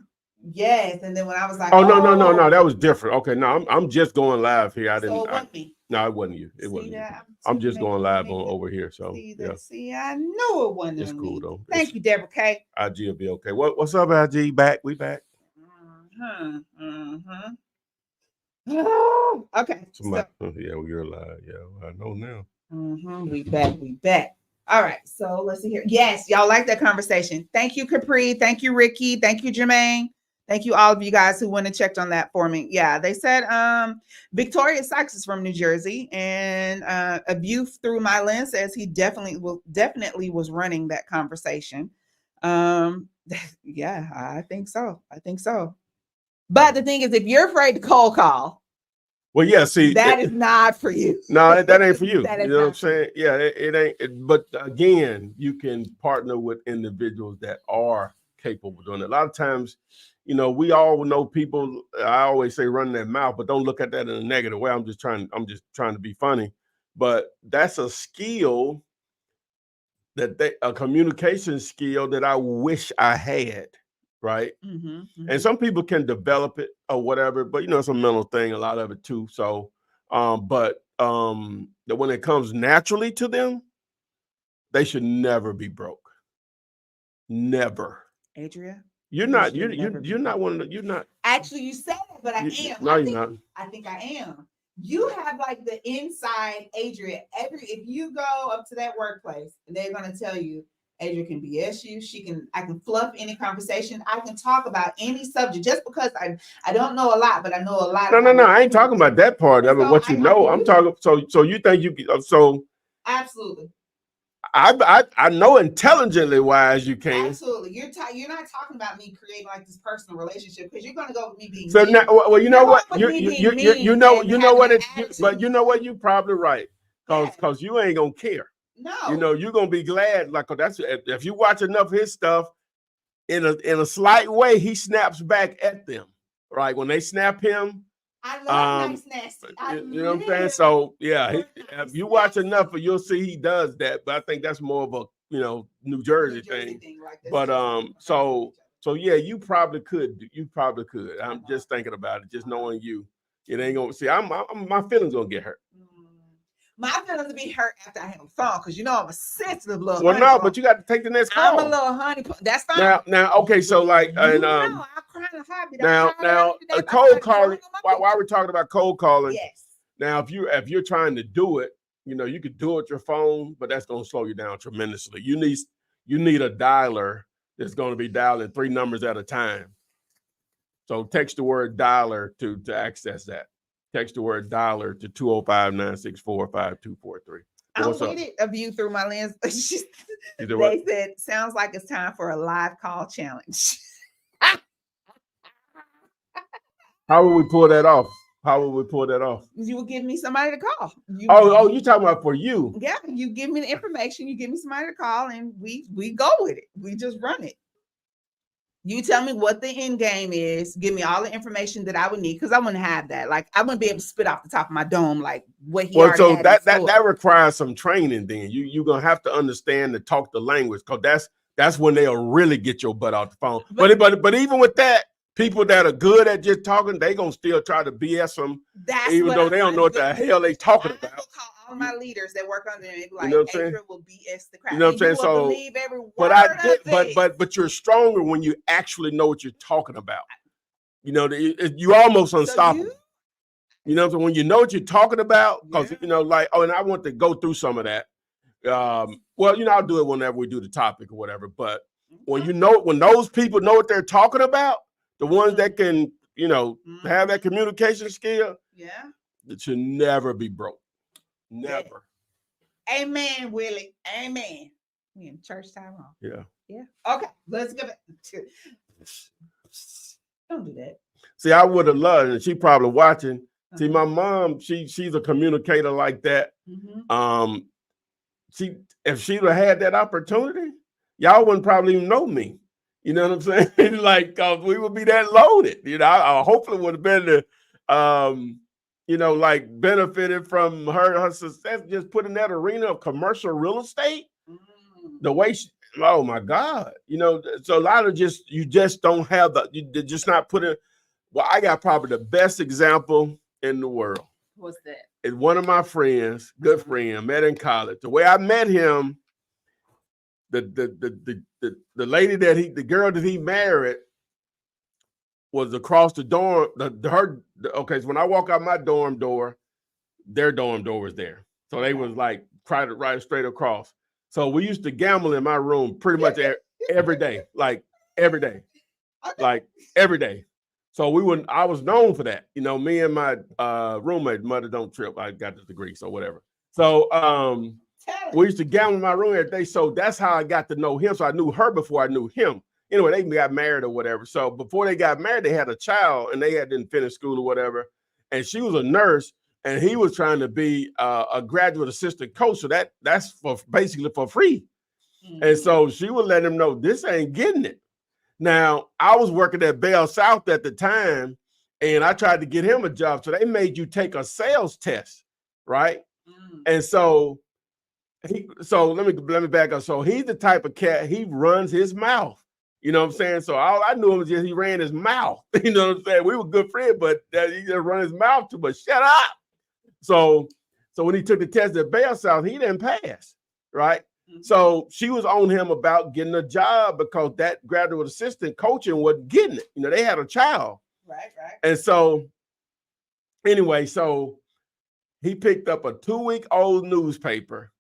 Yes, and then when I was like, oh no, that was different. Okay, no, I'm just going live here. I didn't. So it wasn't me. No, it wasn't you. It wasn't you. That? I'm just going live on over here. So yeah. See, I knew it wasn't. It's cool me. though. Thank you, Deborah K. IG will be okay. What's up, IG? Back? We back? Okay. Somebody, yeah, you're live. Yeah, I know now. We back. All right, so let's see here. Yes, y'all like that conversation. Thank you, Capri. Thank you, Ricky. Thank you, Jermaine. Thank you, all of you guys who went and checked on that for me. Yeah, they said Victoria Sykes is from New Jersey, and a view through my lens says he definitely was running that conversation. Yeah, I think so. But the thing is, if you're afraid to cold call, well, yeah, see, that is not for you. No, that ain't for you. You know what I'm saying? Yeah, it ain't. But again, you can partner with individuals that are capable of doing it. A lot of times, we all know people. I always say run their mouth, but don't look at that in a negative way. I'm just trying to be funny. But that's a skill a communication skill that I wish I had. Right. And some people can develop it or whatever, but it's a mental thing, a lot of it too. So, but that when it comes naturally to them, they should never be broke. Never. Adria, you're not one of the, you're not. Actually, you said it, but I am. No, you're not. I think I am. You have like the inside Adria. If you go up to that workplace, and they're gonna tell you, Adria can BS you. I can fluff any conversation. I can talk about any subject just because I don't know a lot, but I know a lot. No. I ain't talking about that part of it. What you know, I'm talking. So you think so? Absolutely. I know intelligently wise you can. Absolutely. You're not talking about me creating like this personal relationship because you're gonna go with me being so mean. now, well, you know what? You know what it. But you know what? You're probably right because you ain't gonna care. No. You're gonna be glad. Like that's if you watch enough of his stuff, in a slight way, he snaps back at them. Right when they snap him. I love nice nasty. You know what I'm saying? So yeah, if you watch enough, you'll see he does that. But I think that's more of a New Jersey thing. Like but so yeah, you probably could. I'm just thinking about it, just knowing you. It ain't gonna see. My feelings gonna get hurt. My feelings will be hurt after I have a phone because I'm a sensitive little. Well, no, but you got to take the next call. I'm a little honey. That's fine. Now, okay, so like, and I'll cry in a heartbeat. Now, cold calling. While we're talking about cold calling, yes. Now, if you're trying to do it, you could do it with your phone, but that's gonna slow you down tremendously. You need a dialer that's gonna be dialing 3 numbers at a time. So text the word dialer to access that. Text the word dialer to 205-964-5243. I tweeted a view through my lens. They said, sounds like it's time for a live call challenge. How would we pull that off? You will give me somebody to call. You talking about for you? Yeah, you give me the information. You give me somebody to call, and we go with it. We just run it. You tell me what the end game is. Give me all the information that I would need because I wouldn't have that. Like I wouldn't be able to spit off the top of my dome like what he. Well, so that requires some training. Then you're gonna have to understand and talk the language because that's when they'll really get your butt off the phone. But even with that, people that are good at just talking, they gonna still try to BS them, even though they don't know what the hell they talking about. Call all my leaders that work under me, like, Adrian will BS the crap. You know what I'm saying? So, believe every word but you're stronger when you actually know what you're talking about. You almost unstoppable. You know, so when you know what you're talking about, because and I want to go through some of that. I'll do it whenever we do the topic or whatever. But when those people know what they're talking about, the ones that can, have that communication skill, it should never be broke. Never. Amen, Willie. Amen. We in church time wrong. Yeah. Okay, let's go back to. Don't do that. See, I would have loved, and she probably watching. See, my mom, she's a communicator like that. If she'd have had that opportunity, y'all wouldn't probably even know me. You know what I'm saying? Like, we would be that loaded. I hopefully would have been benefited from her success just put in that arena of commercial real estate. The way Oh my God. You know, so a lot of you just don't have they're just not putting. Well, I got probably the best example in the world. What's that? It's one of my friends, good friend, met in college. The way I met him, the lady the girl that he married was across the dorm. Okay, so when I walk out my dorm door, their dorm door was there. So they was like right straight across. So we used to gamble in my room pretty much every day, like every day, like every day. So I was known for that. You know, me and my roommate, mother don't trip. I got this degree, so whatever. So we used to gamble in my room every day. So that's how I got to know him. So I knew her before I knew him. Anyway, they got married or whatever. So before they got married, they had a child and they didn't finish school or whatever. And she was a nurse and he was trying to be a graduate assistant coach. So that's basically for free. Mm-hmm. And so she would let him know this ain't getting it. Now, I was working at Bell South at the time, and I tried to get him a job. So they made you take a sales test, right? Mm. And so let me back up. So he's the type of cat, he runs his mouth. You know what I'm saying? So all I knew him was just he ran his mouth. You know what I'm saying? We were good friends, but he just run his mouth too much. Shut up. So when he took the test at Bell South, he didn't pass, right? Mm-hmm. So she was on him about getting a job because that graduate assistant coaching wasn't getting it. You know, they had a child. Right. And so anyway, so he picked up a 2-week-old newspaper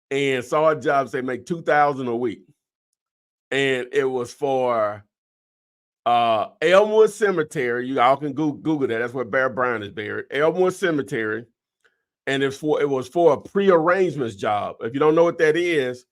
and saw a job say make $2,000 a week. And it was for Elmwood Cemetery. You all can Google that. That's where Bear Bryant is buried. Elmwood Cemetery. And it was for a pre-arrangements job. If you don't know what that is,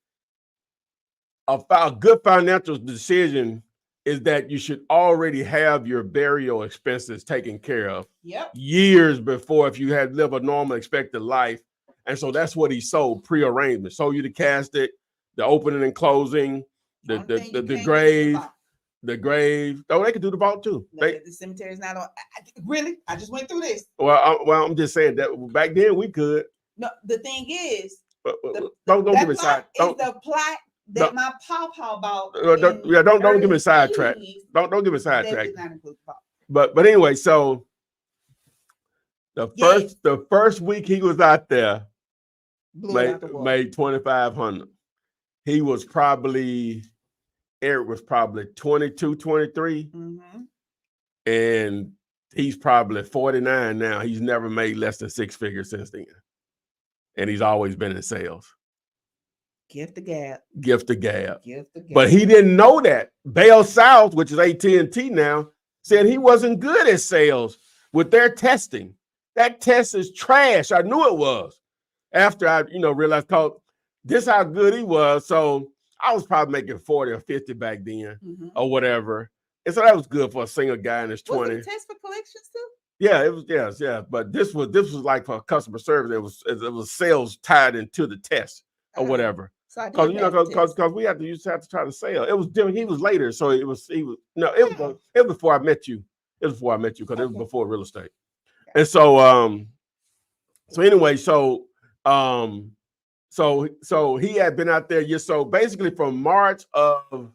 a good financial decision is that you should already have your burial expenses taken care of years before if you had lived a normal expected life. And so that's what he sold, pre-arrangement. Sold you the casket, the opening and closing, the grave. The grave. Oh, they could do the vault too. No, the cemetery is not on. Really? I just went through this. Well, I'm just saying that back then we could. No, the thing is, don't give me side. Is the plot that my pawpaw bought. Don't give me sidetrack. Don't give me sidetrack. But anyway, so the first week he was out there, made $2,500. He was probably. Eric was probably 22, 23, and he's probably 49 now. He's never made less than 6 figures since then, and he's always been in sales. Gift the gab. But he didn't know that. Bell South, which is AT&T now, said he wasn't good at sales with their testing. That test is trash. I knew it was after I, realized this how good he was. So I was probably making 40 or 50 back then or whatever. And so that was good for a single guy in his 20s. Was it a test for collections too? Yeah, it was, yeah. But this was like for customer service. It was sales tied into the test or whatever. Because we had to try to sell. It was different. He was later. So it was before I met you. It was before I met you because it was before real estate. Okay. And so anyway, So he had been out there. So basically from March of,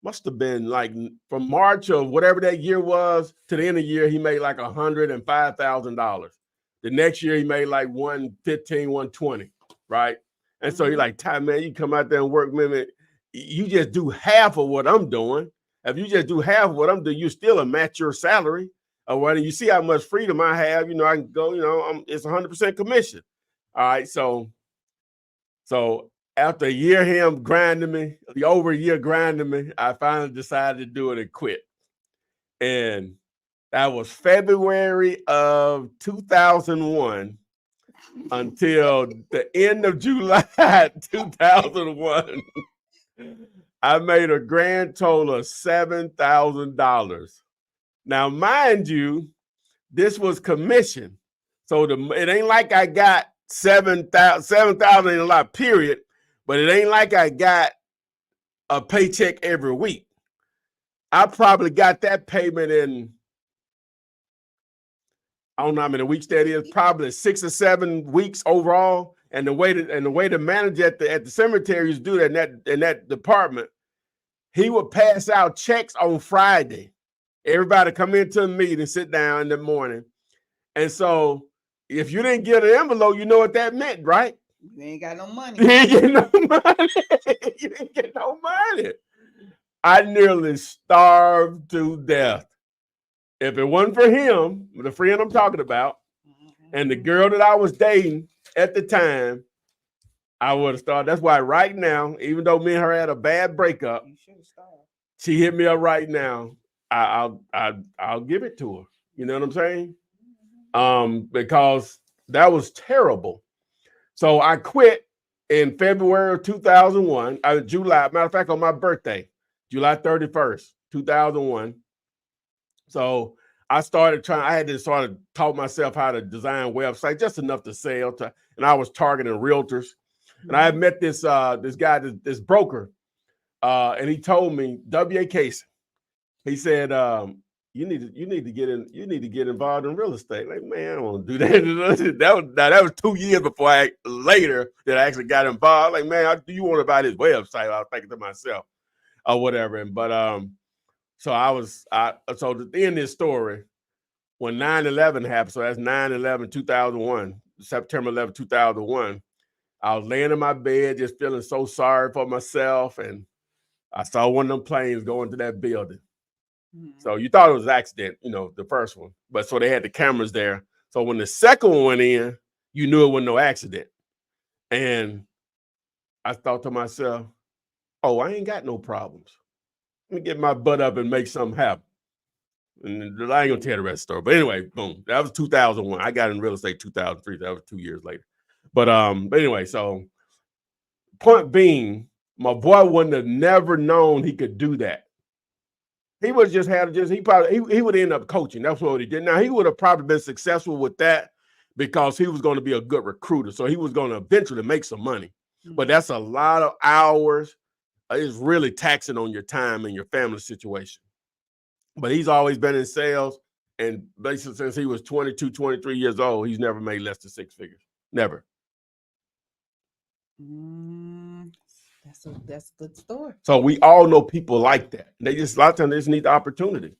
must have been like from March of whatever that year was to the end of the year, he made like $105,000. The next year he made like $115,000, $120,000, right? And so he's like, Ty, man, you come out there and work, man, you just do half of what I'm doing. If you just do half of what I'm doing, you still match your salary. Or when you see how much freedom I have, I can go, it's 100% commission. All right, so after a year him grinding me, over a year grinding me, I finally decided to do it and quit. And that was February of 2001 until the end of July 2001. I made a grand total of $7,000. Now, mind you, this was commission. So it ain't like I got 7,000 ain't a lot, period. But it ain't like I got a paycheck every week. I probably got that payment in, I don't know how many weeks that is, probably 6 or 7 weeks overall. And the way the manager at the cemetery used to do that in that department, he would pass out checks on Friday. Everybody come into a meeting, sit down in the morning. And so if you didn't get an envelope, you know what that meant, right? You ain't got no money. You ain't get no money. You didn't get no money. I nearly starved to death. If it wasn't for him, the friend I'm talking about, and the girl that I was dating at the time, I would have started. That's why right now, even though me and her had a bad breakup, she hit me up right now. I'll give it to her. You know what I'm saying? Because that was terrible. So I quit in February of 2001. July, matter of fact, on my birthday, July 31st, 2001. So I had to sort of taught myself how to design websites, just enough to sell to, and I was targeting realtors. And I had met this guy, this broker, and he told me, W.A. Casey, he said, you need to get involved in real estate. Like, man, I don't want to do that. that was 2 years before later that I actually got involved. Like, man, do you want to buy this website? I was thinking to myself, or whatever. But so to end this story, when 9/11 happened, so that's 9/11/2001, September 11, 2001. I was laying in my bed, just feeling so sorry for myself, and I saw one of them planes go into that building. So you thought it was an accident, the first one. But so they had the cameras there. So when the second one went in, you knew it wasn't no accident. And I thought to myself, oh, I ain't got no problems. Let me get my butt up and make something happen. And I ain't gonna tell the rest of the story. But anyway, boom. That was 2001. I got in real estate 2003. That was 2 years later. But anyway, so point being, my boy wouldn't have never known he could do that. He would he would end up coaching. That's what he did. Now he would have probably been successful with that because he was going to be a good recruiter. So he was going to eventually make some money. But that's a lot of hours. It's really taxing on your time and your family situation. But he's always been in sales. And basically since he was 22, 23 years old, he's never made less than six figures. Never. That's a good story. So we all know people like that. A lot of times they just need the opportunity.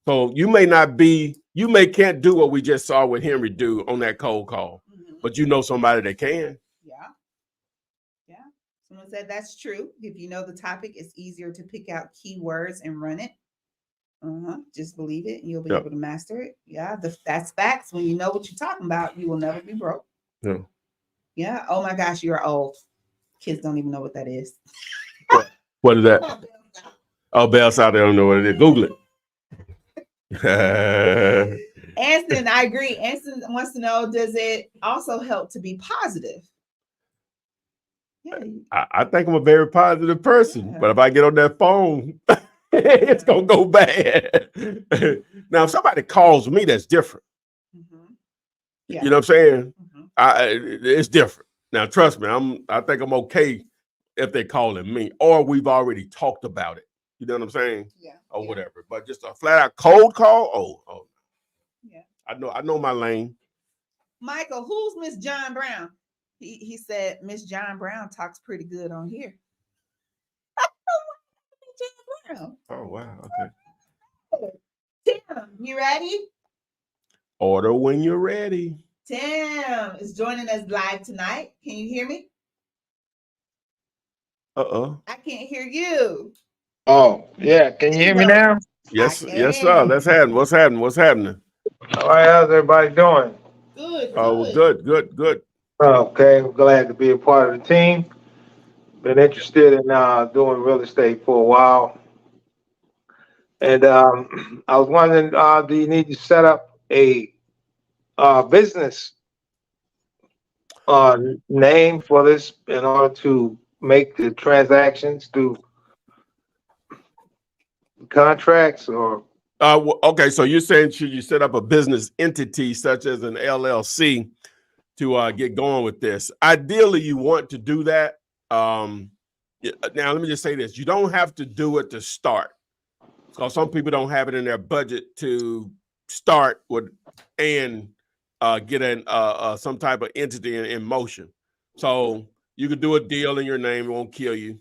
So you can't do what we just saw with Henry do on that cold call, but you know somebody that can. Yeah. Someone said that's true. If you know the topic, it's easier to pick out keywords and run it. Just believe it, and you'll be able to master it. Yeah, that's facts. When you know what you're talking about, you will never be broke. Yeah. Oh my gosh, you're old. Kids don't even know what that is. What is that? Oh, Bell South, they don't know what it is. Google it. Anson, I agree. Anson wants to know, does it also help to be positive? Yeah. I think I'm a very positive person, but if I get on that phone, it's going to go bad. Now, if somebody calls me, that's different. You know what I'm saying? It's different. Now, trust me, I think I'm okay if they're calling me, or we've already talked about it. You know what I'm saying? Yeah. Or whatever. But just a flat out cold call. Oh. Yeah. I know my lane. Michael, who's Miss John Brown? He said Miss John Brown talks pretty good on here. John Brown. Oh wow. Okay. Tim, you ready? Order when you're ready. Tim is joining us live tonight. Can you hear me? I can't hear you. Oh, yeah. Can you hear me now? Yes, sir. What's happening? All right, how's everybody doing? Good. Oh, good. Okay, I'm glad to be a part of the team. Been interested in doing real estate for a while. And I was wondering, do you need to set up a business name for this in order to make the transactions through contracts or? Okay, so you're saying should you set up a business entity such as an LLC to get going with this? Ideally, you want to do that. Now, let me just say this: you don't have to do it to start. So some people don't have it in their budget to start with and get some type of entity in motion. So you could do a deal in your name, it won't kill you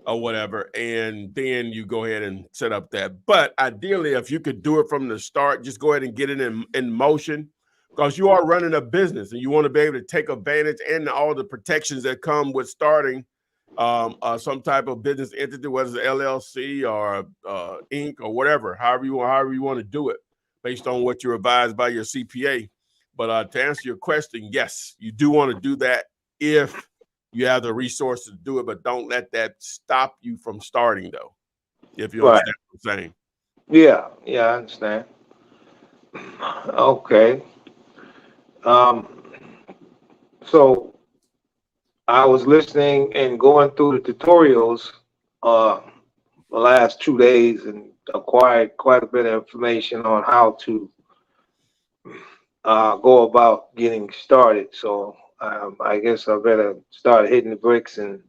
or whatever, and then you go ahead and set up that. But ideally, if you could do it from the start, just go ahead and get it in motion, because you are running a business and you want to be able to take advantage and all the protections that come with starting some type of business entity, whether it's LLC or Inc. or whatever, however you want to do it, based on what you're advised by your CPA. But to answer your question, yes, you do want to do that if you have the resources to do it, but don't let that stop you from starting, though, if you understand what I'm saying. Yeah, I understand. Okay. So I was listening and going through the tutorials the last 2 days and acquired quite a bit of information on how to go about getting started. So I guess I better start hitting the bricks and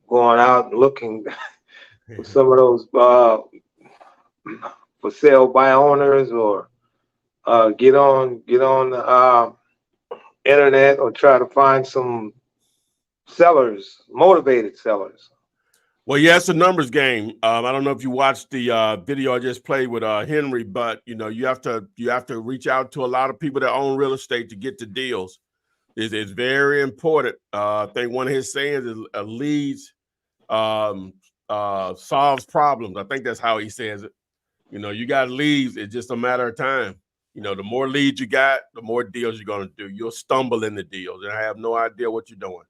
going out and looking for some of those for sale by owners, or get on the internet, or try to find some sellers, motivated sellers. Well, yeah, it's a numbers game. I don't know if you watched the video I just played with Henry, but you have to reach out to a lot of people that own real estate to get the deals. It's very important. I think one of his sayings is leads solves problems. I think that's how he says it. You got leads. It's just a matter of time. The more leads you got, the more deals you're going to do. You'll stumble in the deals and have no idea what you're doing.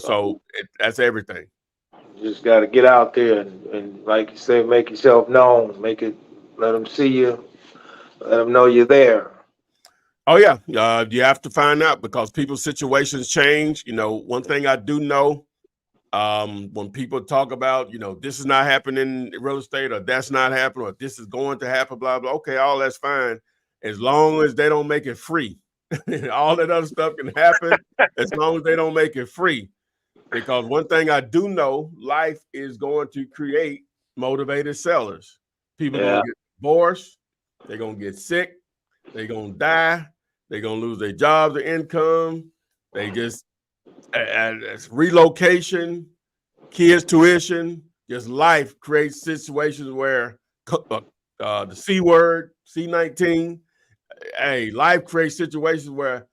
So that's everything. You just got to get out there and, like you say, make yourself known. Let them see you. Let them know you're there. Oh, yeah. You have to find out, because people's situations change. One thing I do know, when people talk about, this is not happening in real estate, or that's not happening, or this is going to happen, blah, blah. Okay, all that's fine, as long as they don't make it free. All that other stuff can happen as long as they don't make it free. Because one thing I do know, life is going to create motivated sellers. People are going to get divorced. They're going to get sick. They're going to die. They're going to lose their jobs or income. They just, it's relocation, kids' tuition, just life creates situations where the C word, C19, life creates situations where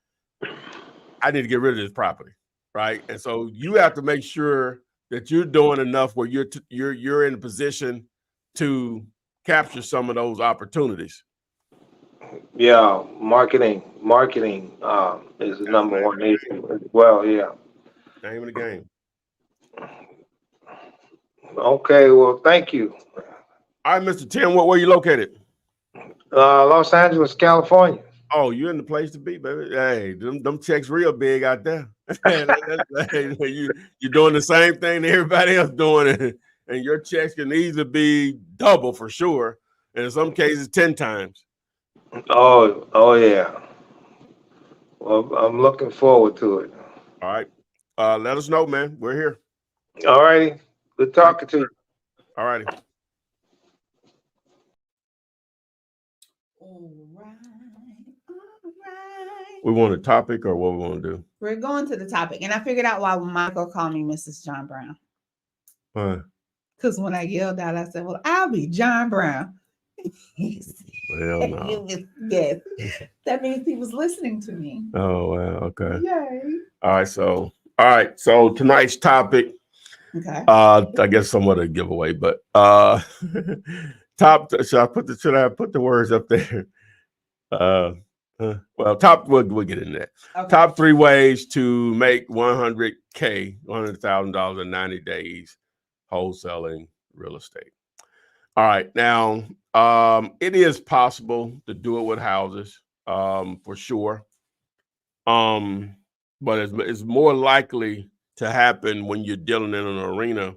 I need to get rid of this property. Right. And so you have to make sure that you're doing enough where you're in a position to capture some of those opportunities. Yeah, marketing is the number one issue as well. Yeah. Name of the game. Okay, well, thank you. All right, Mr. Tim, where are you located? Los Angeles, California. Oh, you're in the place to be, baby. Hey, them checks real big out there. You're doing the same thing that everybody else doing, and your checks can easily be double for sure, and in some cases 10 times. Oh yeah. Well, I'm looking forward to it. All right. Let us know, man. We're here. All righty. Good talking to you. All righty. All right. We want a topic, or what we want to do? We're going to the topic. And I figured out why Michael called me Mrs. John Brown. Why? Because when I yelled out, I said, well, I'll be John Brown. Well, no. Yes. That means he was listening to me. Oh, wow. Okay. Yay. All right. So tonight's topic, Okay. I guess somewhat a giveaway, but should I put the words up there? We'll get into that. Okay. Top 3 ways to make $100,000 in 90 days wholesaling real estate. All right. Now, it is possible to do it with houses, for sure. But it's more likely to happen when you're dealing in an arena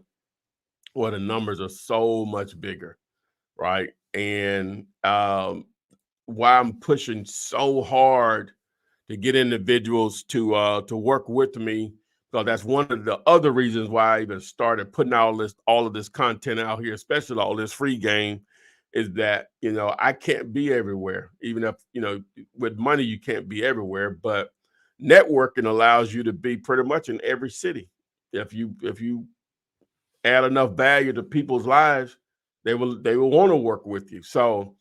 where the numbers are so much bigger, right? And why I'm pushing so hard to get individuals to work with me, so that's one of the other reasons why I even started putting all of this content out here, especially all this free game, is that I can't be everywhere. Even if with money you can't be everywhere, but networking allows you to be pretty much in every city. If you add enough value to people's lives, they will want to work with you. So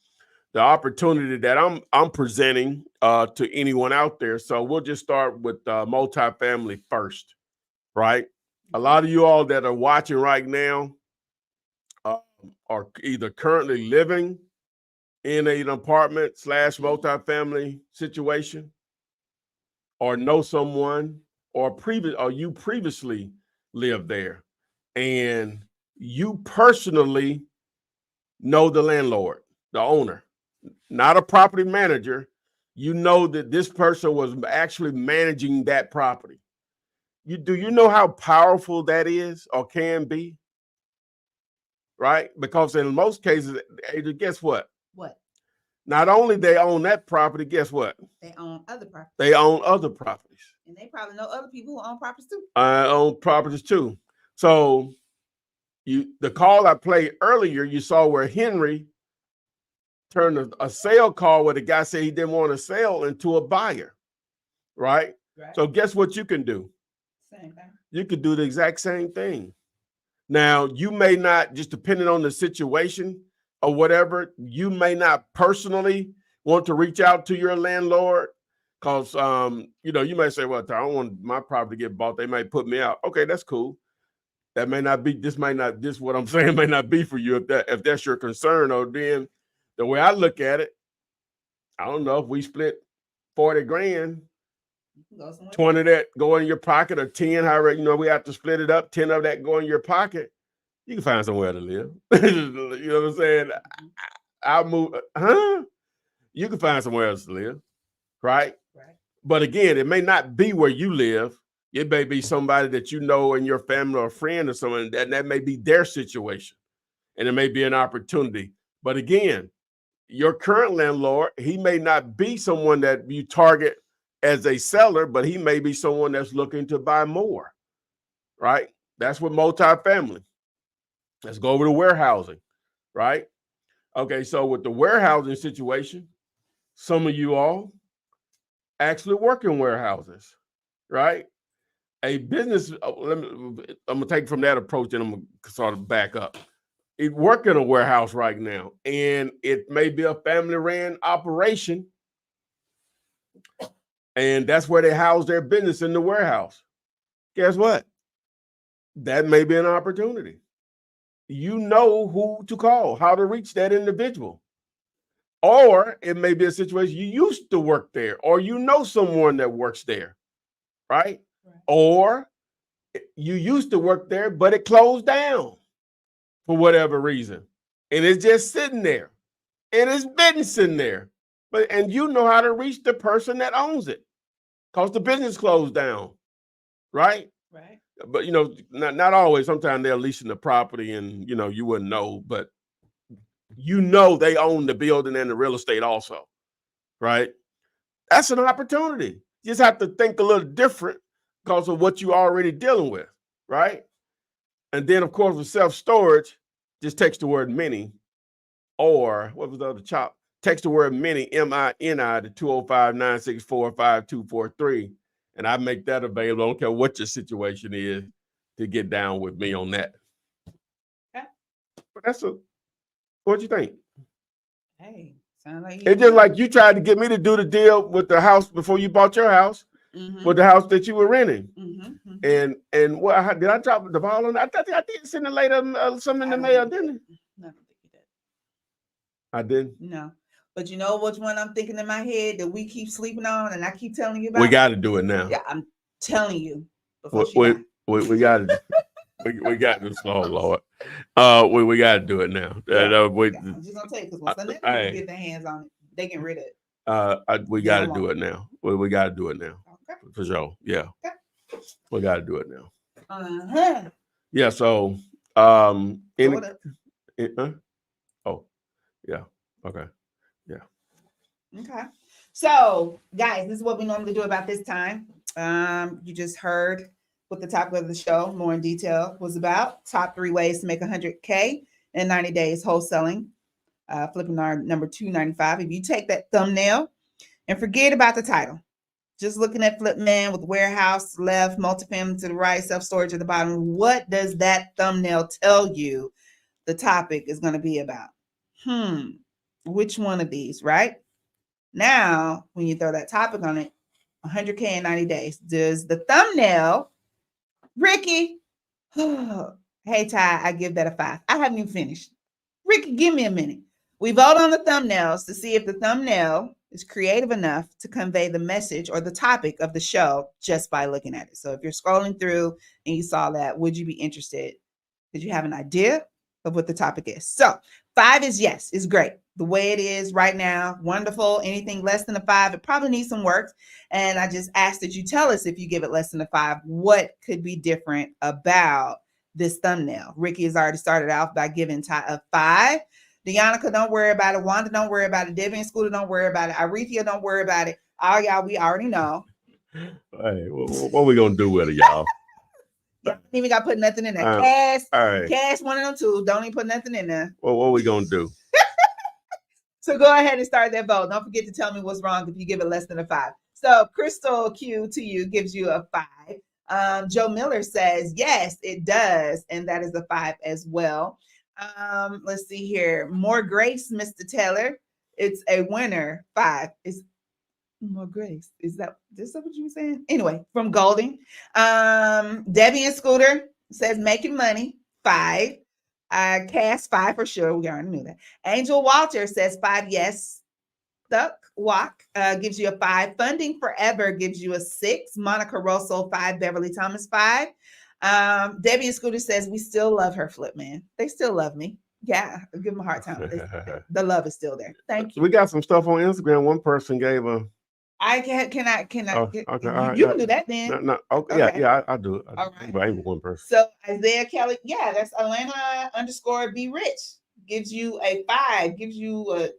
the opportunity that I'm presenting to anyone out there. So we'll just start with multifamily first, right? A lot of you all that are watching right now are either currently living in an apartment / multifamily situation, or know someone, or you previously lived there, and you personally know the landlord, the owner, not a property manager. You know that this person was actually managing that property. Do you know how powerful that is or can be? Right? Because in most cases, guess what? What? Not only they own that property, guess what? They own other properties. They own other properties. And they probably know other people who own properties too. Own properties too. So the call I played earlier, you saw where Henry turned a sale call where the guy said he didn't want to sell into a buyer, right? So guess what you can do? Same thing. You could do the exact same thing. Now, you may not, just depending on the situation or whatever, you may not personally want to reach out to your landlord because, you may say, well, I don't want my property to get bought. They might put me out. Okay, that's cool. That may not be, this what I'm saying may not be for you if that's your concern. Or then the way I look at it, I don't know if we split 40 grand, 20 of that go in your pocket, or 10, however, we have to split it up, 10 of that go in your pocket, you can find somewhere to live. You know what I'm saying? I'll move, you can find somewhere else to live, right? But again, it may not be where you live. It may be somebody that you know in your family or a friend or someone, that may be their situation. And it may be an opportunity. But again, your current landlord, he may not be someone that you target as a seller, but he may be someone that's looking to buy more, right? That's what multifamily. Let's go over to warehousing, right? Okay, so with the warehousing situation, some of you all actually work in warehouses, right? A business, I'm going to take from that approach and I'm going to sort of back up. It work in a warehouse right now, and it may be a family-ran operation, and that's where they house their business, in the warehouse. Guess what? That may be an opportunity. You know who to call, how to reach that individual. Or it may be a situation you used to work there, or you know someone that works there, right? Or you used to work there, but it closed down for whatever reason, and it's just sitting there, and it's been sitting there. And you know how to reach the person that owns it, because the business closed down, right? Right. But not always. Sometimes they're leasing the property, and you wouldn't know, but they own the building and the real estate also, right? That's an opportunity. You just have to think a little different because of what you're already dealing with, right? And then, of course, with self-storage, just text the word mini, or what was the other chop? Text the word mini, MINI, to 205-964-5243, and I make that available. I don't care what your situation is, to get down with me on that. Okay. But what you think? Hey, sound like it's just like you tried to get me to do the deal with the house before you bought your house, with the house that you were renting. And what did I drop the ball on? I thought I did send it later, something in the mail, didn't it? No, I don't think you did. I didn't. No, but you know which one I'm thinking in my head that we keep sleeping on, and I keep telling you about. We got to do it now. Yeah, I'm telling you. We got to. We got this. Oh Lord, we got to do it now. I'm just gonna tell you, because once the people get their hands on it, they can rid it. We got to do it now. We got to do it now. Okay. For sure. Yeah. Okay. We got to do it now. Yeah. So, oh, yeah. Okay. Yeah. Okay. So, guys, this is what we normally do about this time. You just heard what the topic of the show, more in detail, was about. Top 3 ways to make $100K in 90 days wholesaling. Flippinar number 295. If you take that thumbnail and forget about the title, Just looking at Flipman with warehouse left, multifamily to the right, self-storage at the bottom. What does that thumbnail tell you the topic is going to be about? Which one of these, right? Now, when you throw that topic on it, 100K in 90 days. Does the thumbnail, Ricky, hey, Ty, I give that a 5. I haven't even finished. Ricky, give me a minute. We vote on the thumbnails to see if the thumbnail is creative enough to convey the message or the topic of the show just by looking at it. So if you're scrolling through and you saw that, would you be interested? Did you have an idea of what the topic is? So 5 is yes, it's great. The way it is right now, wonderful. Anything less than a 5, it probably needs some work. And I just ask that you tell us if you give it less than a 5, what could be different about this thumbnail. Ricky has already started out by giving Ty a 5. Deonica, don't worry about it. Wanda, don't worry about it. Debbie and Scooter, don't worry about it. Arethia, don't worry about it. All y'all, we already know. Hey, what we gonna do with it, y'all? Y'all ain't even got to put nothing in there. Cash, one of them two. Don't even put nothing in there. Well, what we gonna do? So go ahead and start that vote. Don't forget to tell me what's wrong if you give it less than a 5. So Crystal Q to you gives you a 5. Joe Miller says, yes, it does. And that is a 5 as well. Let's see here. More grace, Mr. Taylor. It's a winner. 5. It's more grace. Is that what you were saying? Anyway, from Golding. Debbie and Scooter says making money. 5. Cass 5 for sure. We already knew that. Angel Walter says 5. Yes. Stuck Walk gives you a 5. Funding Forever gives you a 6. Monica Rosso 5. Beverly Thomas 5. Debbie and Scooter says we still love her, Flipman. They still love me. Yeah, I'll give them a hard time. The love is still there. Thank you. We got some stuff on Instagram. One person gave a. I can I okay, you can do that then. No, okay. Yeah, I do it. All right. I ain't one person. So Isaiah Kelly, yeah, that's Atlanta_be rich. Gives you a 5. Gives you a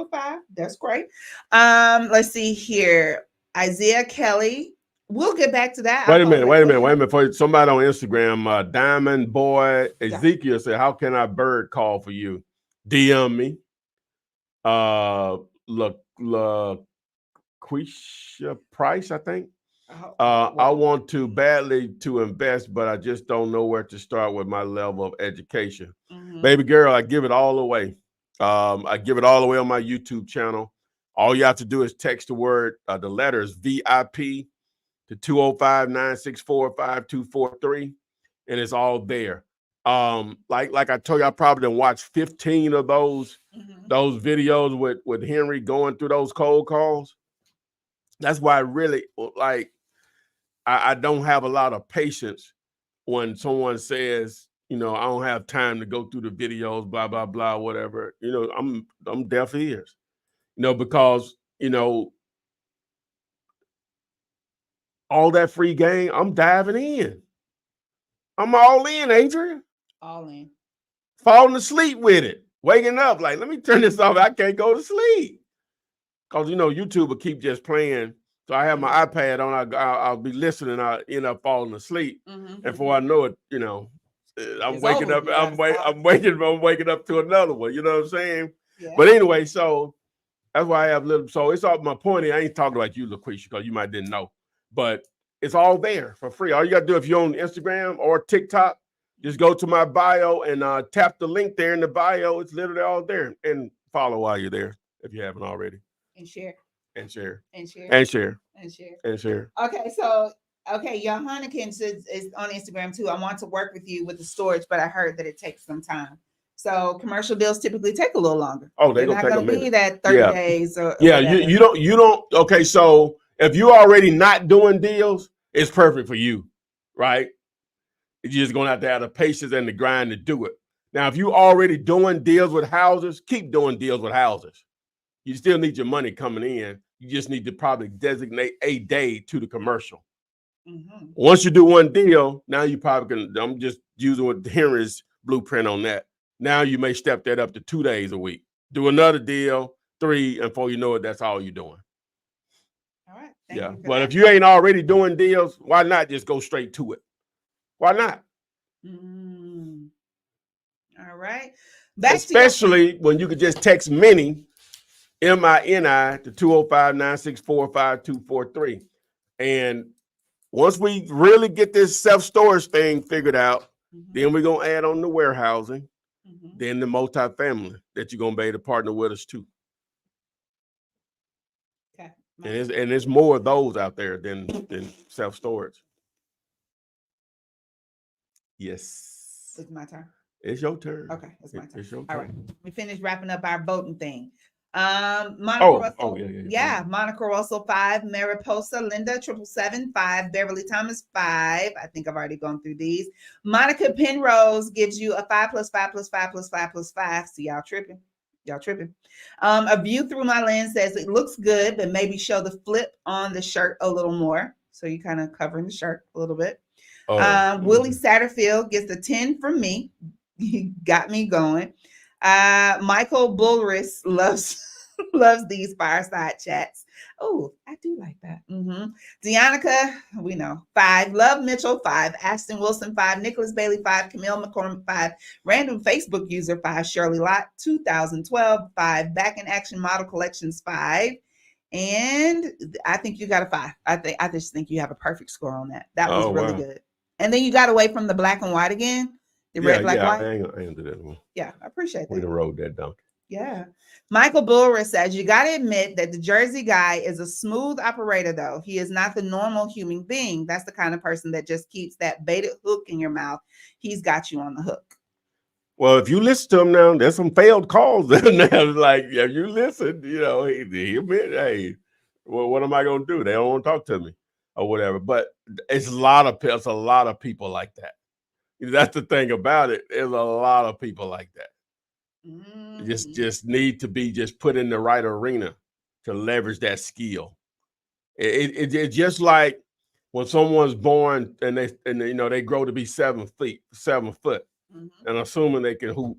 5. That's great. Let's see here. Isaiah Kelly. We'll get back to that. Wait a minute. For somebody on Instagram, Diamond Boy Ezekiel said, "How can I bird call for you? DM me." LaQuisha Price, I think. I want to badly to invest, but I just don't know where to start with my level of education. Baby girl, I give it all away. I give it all away on my YouTube channel. All you have to do is text the word, the letters VIP to 205-964-5243, and it's all there. Like I told you, I probably done watched 15 of those videos with Henry going through those cold calls. That's why I really I don't have a lot of patience when someone says, I don't have time to go through the videos, blah, blah, blah, whatever. I'm deaf ears, because, all that free game, I'm diving in. I'm all in, Adrian. All in. Falling asleep with it. Waking up, like, let me turn this off. I can't go to sleep. Because, YouTube will keep just playing. So I have my iPad on. I'll be listening. I end up falling asleep. And before I know it, I'm waking up. I'm waking up to another one. You know what I'm saying? Yeah. But anyway, so that's why I have little. So it's all my point. I ain't talking about you, LaQuisha, because you might didn't know. But it's all there for free. All you got to do if you're on Instagram or TikTok, just go to my bio and tap the link there in the bio. It's literally all there. And follow while you're there if you haven't already. And share. And share. And share. And share. And share. And share. Okay, so Johannikins is on Instagram too. I want to work with you with the storage, but I heard that it takes some time. So commercial deals typically take a little longer. Oh, they're not going to be that 30 days or you don't. Okay, so if you're already not doing deals, it's perfect for you, right? You're just going to have the patience and the grind to do it. Now, if you're already doing deals with houses, keep doing deals with houses. You still need your money coming in. You just need to probably designate a day to the commercial. Once you do one deal, now you probably can, I'm just using what Henry's blueprint on that. Now you may step that up to 2 days a week. Do another deal, 3, and before you know it, that's all you're doing. All right. Yeah. But if you ain't already doing deals, why not just go straight to it? Why not? All right. Especially when you could just text many MINI to 205-964-5243. And once we really get this self-storage thing figured out, then we're going to add on the warehousing, then the multifamily that you're going to be able to partner with us too. Okay. And there's more of those out there than self-storage. Yes. It's my turn. It's your turn. Okay, it's my turn. It's your All turn. right. We finished wrapping up our voting thing. Monica Russell, yeah. Monica Russell 5, Mariposa Linda 777 5, Beverly Thomas 5. I think I've already gone through these. Monica Penrose gives you a 5 + 5 + 5 + 5 + 5. See, y'all tripping. A View Through My Lens says it looks good, but maybe show the flip on the shirt a little more. So you kind of covering the shirt a little bit. Willie Satterfield gets a 10 from me. He got me going. Michael Bullris loves these fireside chats. Oh, I do like that. Deonica, we know, 5. Love Mitchell 5. Ashton Wilson 5. Nicholas Bailey 5. Camille McCormick 5. Random Facebook user 5. Shirley Lott 2012 5. Back in Action Model Collections 5. And I think you got a 5. I just think you have a perfect score on that. That was really good. And then you got away from the black and white again. The red, black, white. I ain't do that one. Yeah, I appreciate that. We done rode that down. Yeah. Michael Bullris says, you got to admit that the Jersey guy is a smooth operator, though. He is not the normal human being. That's the kind of person that just keeps that baited hook in your mouth. He's got you on the hook. Well, if you listen to him now, there's some failed calls now. Like, if you listen, he admit, hey, well, what am I going to do? They don't want to talk to me or whatever. But it's a lot of people like that. That's the thing about it. There's a lot of people like that. Just need to be just put in the right arena to leverage that skill. It's just like when someone's born and they grow to be 7 foot, and assuming they can hoop.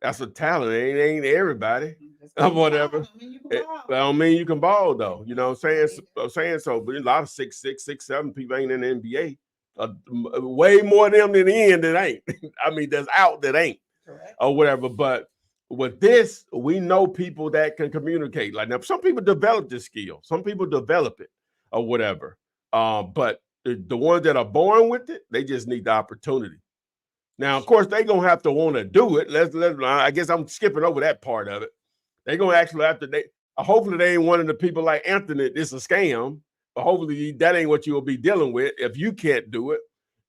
That's a talent. It ain't everybody or whatever. That don't mean you can ball though. You know what I'm saying? So, but a lot of 6'6", 6'7" people ain't in the NBA. Way more of them than in that ain't. I mean, there's out that ain't. Correct. Or whatever. But with this, we know people that can communicate. Like now, some people develop this skill. Some people develop it or whatever. But the ones that are born with it, they just need the opportunity. Now, of course, they're gonna have to want to do it. I guess I'm skipping over that part of it. They're gonna actually have to. Hopefully, they ain't one of the people like Anthony. This is a scam. But hopefully that ain't what you'll be dealing with if you can't do it.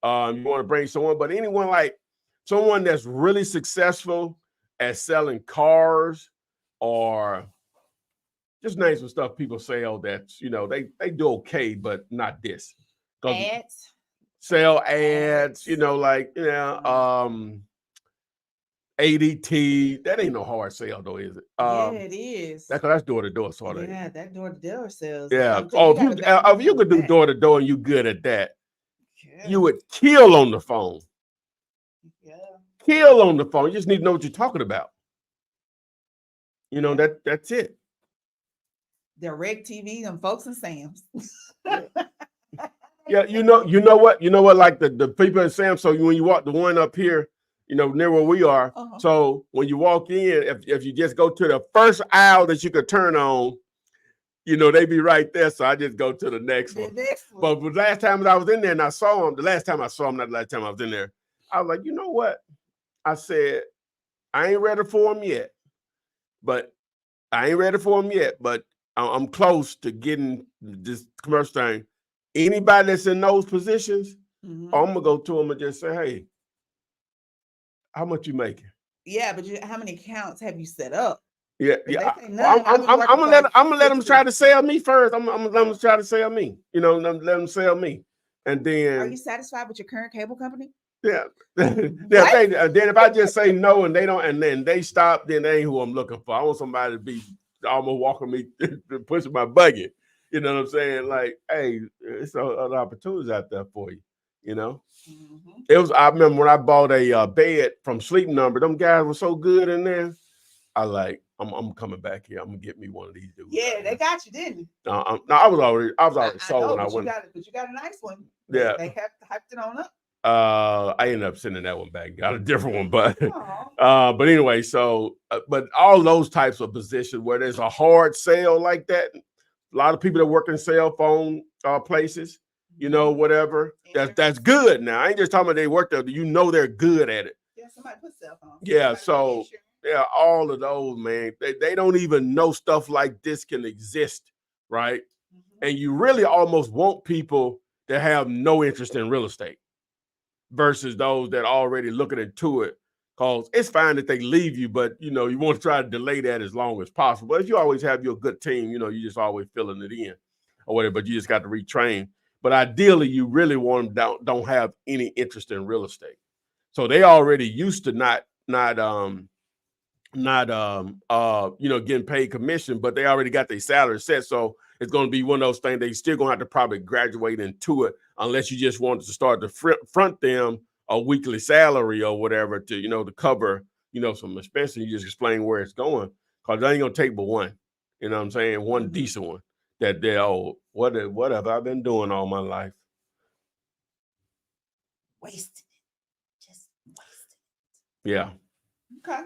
You want to bring someone, but anyone like someone that's really successful at selling cars or just name some stuff people sell that's, they do okay, but not this. Ads. Sell ads, ADT. That ain't no hard sale though, is it? Yeah, it is. That's door-to-door sort of. Yeah, that door-to-door sales. Yeah. If you could do door-to-door and you good at that, you would kill on the phone. Yeah. Kill on the phone. You just need to know what you're talking about. That's it. Direct TV, them folks and Sam's. Yeah, you know what? Like the people in Sam's. So when you walk the one up here, near where we are. So when you walk in, if you just go to the first aisle that you could turn on, they be right there. So I just go to the next one. But the last time I was in there and I saw him, not the last time I was in there, I was like, you know what? I said, I ain't ready for him yet. But I'm close to getting this commercial thing. Anybody that's in those positions, I'm going to go to them and just say, hey, how much you making? Yeah, but how many accounts have you set up? Yeah. I'm gonna let them try to sell me first. I'm gonna let them try to sell me. Let them sell me, and then. Are you satisfied with your current cable company? Yeah. Then if I just say no and they don't, and then they stop, then they ain't who I'm looking for. I want somebody to be almost walking me, pushing my buggy. You know what I'm saying? Like, hey, it's other opportunities out there for you. It was. I remember when I bought a bed from Sleep Number. Them guys were so good in there. I'm coming back here. I'm gonna get me one of these dudes. Yeah, they got you, didn't you? No, I was already sold when I went. But you got a nice one. Yeah, they have hyped it on up. I ended up sending that one back, got a different one, but Aw. but anyway, so but all those types of positions where there's a hard sale like that, a lot of people that work in cell phone places, you know, whatever. That's good. Now I ain't just talking about they work there. You know they're good at it. Yeah, somebody put cell phone. Yeah, so yeah, all of those, man, they don't even know stuff like this can exist, right? And you really almost want people that have no interest in real estate versus those that are already looking into it. Because it's fine that they leave you, but you know, you want to try to delay that as long as possible. But if you always have your good team, you know, you just always filling it in or whatever, but you just got to retrain. But ideally, you really want them don't have any interest in real estate. So they already used to not you know, getting paid commission, but they already got their salary set. So it's going to be one of those things they still going to have to probably graduate into it unless you just wanted to start to front them a weekly salary or whatever to, you know, to cover, you know, some expenses. You just explain where it's going because they ain't going to take but one, you know what I'm saying? One decent one that they're, oh, what have I been doing all my life? Wasted it. Just wasted it. Yeah. Okay.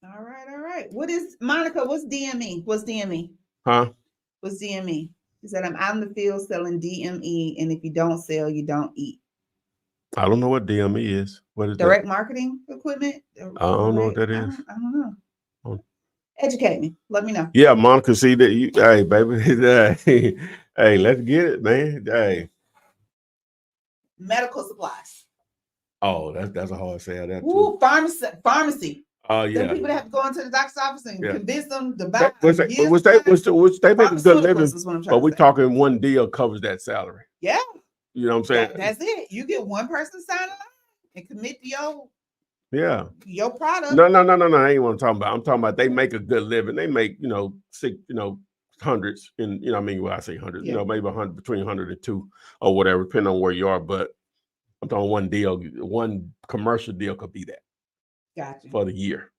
All right. What is Monica? What's DME? What's DME? Huh? What's DME? She said, I'm out in the field selling DME, and if you don't sell, you don't eat. I don't know what DME is. What is direct that? marketing equipment? I don't know what that is. I don't know. Educate me. Let me know. Yeah, Monica, see that you, hey, baby, hey, let's get it, man. Hey. Medical supplies. Oh, that's a hard sale. That too. Pharmacy. Oh yeah. Them people that have to go into the doctor's office and convince them to buy. Which they make a good living, but we're talking one deal covers that salary. Yeah. You know what I'm saying? That's it. You get one person sign a line and commit to your product. No. I ain't what I'm talking about. I'm talking about they make a good living. They make, you know, hundreds, and you know, I mean, when I say hundreds, you know, maybe 100 between 100 and 2 or whatever, depending on where you are. But I'm talking one deal, one commercial deal could be that. Gotcha. For the year.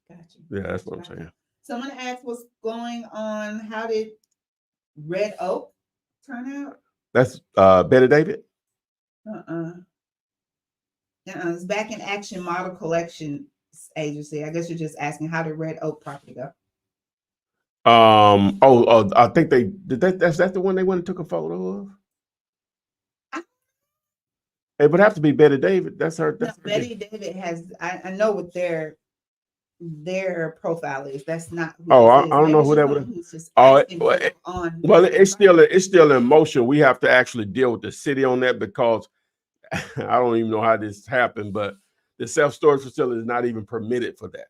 Gotcha. Yeah, that's what I'm saying. Someone asked what's going on. How did Red Oak turn out? That's Betty David. It's Back in Action Model Collection Agency. I guess you're just asking how did Red Oak property go? I think they did that. That's the one they went and took a photo of. It would have to be Betty David. That's her. That's her Betty David has. I know what their profile is. That's not. I don't know who that would. It's still in motion. We have to actually deal with the city on that because I don't even know how this happened, but the self-storage facility is not even permitted for that,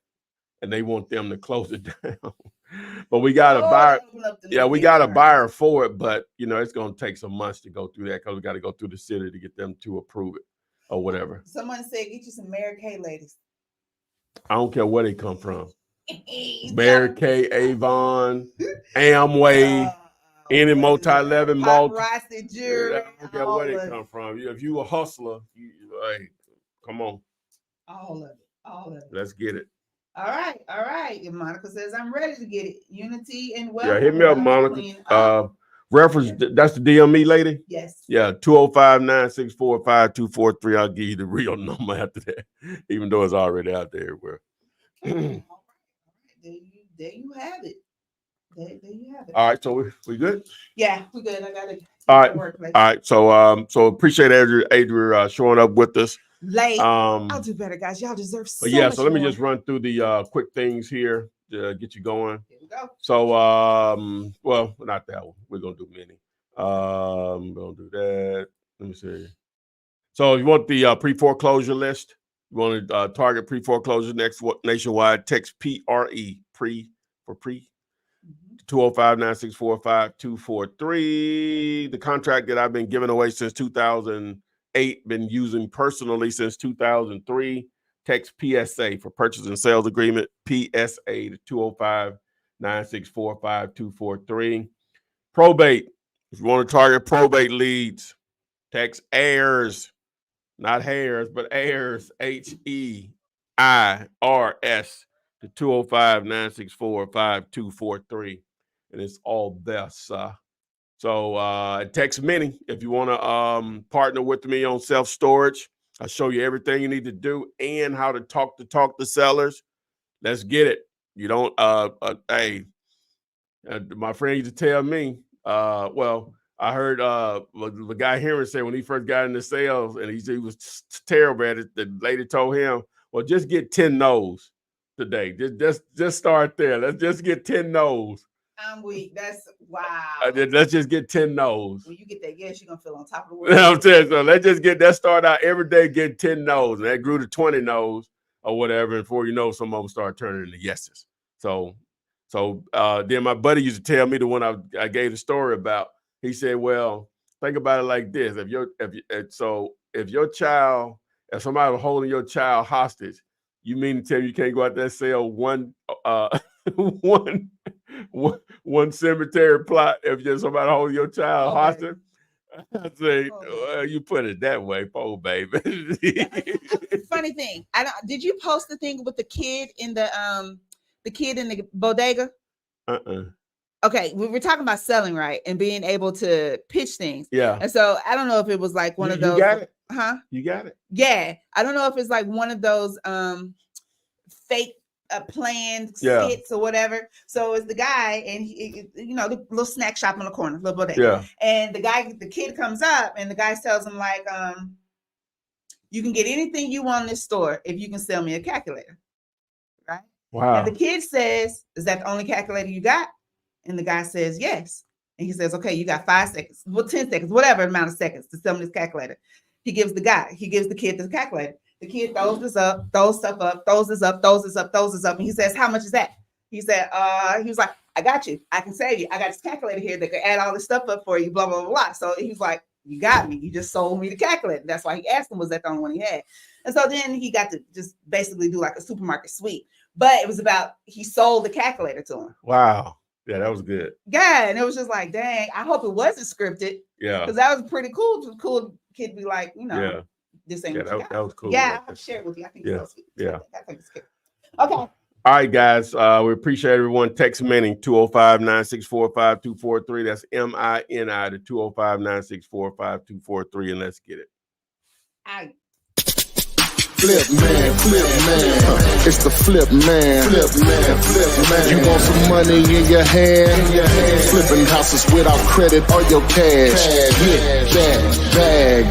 and they want them to close it down. But we got a buyer. Yeah, we got a buyer for it, but you know it's going to take some months to go through that because we got to go through the city to get them to approve it or whatever. Someone said, "Get you some Mary Kay ladies." I don't care where they come from. Mary Kay, Avon, Amway, any multi-level malt. Jewelry. I don't care where they come from. If you a hustler, hey, come on. All of it. Let's get it. All right. And Monica says, I'm ready to get it. Unity and wealth. Yeah, hit me up, Monica. Reference, that's the DME lady? Yes. Yeah, 205-964-5243. I'll give you the real number after that, even though it's already out there everywhere. There you have it. There you have it. All right, so we good? Yeah, we good. I got it. All right. So appreciate Adria showing up with us. Late. I'll do better, guys. Y'all deserve so much. Yeah, so let me just run through the quick things here to get you going. Here we go. So well, not that one. We're gonna do many. We're gonna do that. Let me see. So you want the pre-foreclosure list? You want to target pre-foreclosure nationwide? Text PRE for pre. 205-964-5243. The contract that I've been giving away since 2008, been using personally since 2003. Text PSA for purchase and sales agreement, PSA to 205-964-5243. Probate. If you want to target probate leads, text heirs, not hairs, but heirs, HEIRS to 205-964-5243. And it's all there, sir. So text Minnie if you want to partner with me on self-storage. I'll show you everything you need to do and how to talk to sellers. Let's get it. You don't, hey, my friend used to tell me, well, I heard the guy Henry say when he first got into sales and he was terrible at it, the lady told him, well, just get 10 no's today. Just start there. Let's just get 10 no's. I'm weak. That's wow. Let's just get 10 no's. When you get that yes, you're gonna feel on top of the world. You know what I'm saying? So let's start out every day, get 10 no's. And that grew to 20 no's or whatever. And before you know, some of them start turning into yeses. So then my buddy used to tell me the one I gave the story about. He said, well, think about it like this. If somebody was holding your child hostage, you mean to tell me you can't go out there and sell one cemetery plot if just somebody holding your child hostage? I say, well, you put it that way, poor baby. Funny thing, did you post the thing with the kid in the bodega? Okay, we were talking about selling, right, and being able to pitch things. Yeah. And so I don't know if it was like one of those. You got it. Huh? You got it. Yeah, I don't know if it's like one of those fake planned skits or whatever. So it's the guy, and he, the little snack shop on the corner, little bodega. Yeah. And the kid comes up, and the guy tells him like, you can get anything you want in this store if you can sell me a calculator, right? Wow. And the kid says, "Is that the only calculator you got?" And the guy says, "Yes." And he says, "Okay, you got 5 seconds, 10 seconds, whatever amount of seconds to sell me this calculator." He gives the kid the calculator. The kid throws this up, throws stuff up, throws this up, throws this up, throws this up. And he says, "How much is that?" He said, he was like, "I got you. I can save you. I got this calculator here that can add all this stuff up for you, blah, blah, blah, blah." So he was like, "You got me. You just sold me the calculator." That's why he asked him, was that the only one he had? And so then he got to just basically do like a supermarket sweep. But it was about, he sold the calculator to him. Wow. Yeah, that was good. Yeah, and it was just like, dang, I hope it wasn't scripted. Yeah. Because that was pretty cool. Cool kid to be like, this ain't what you got. That was cool. Yeah, I'll share it with you. I think it's so sweet. Yeah. I think it's good. Okay. All right, guys. We appreciate everyone. Text Manning 205-964-5243. That's MINI to 205-964-5243. And let's get it. All right. Flip man. It's the flip man. You want some money in your hand? Flipping houses without credit or your cash. Get that bag.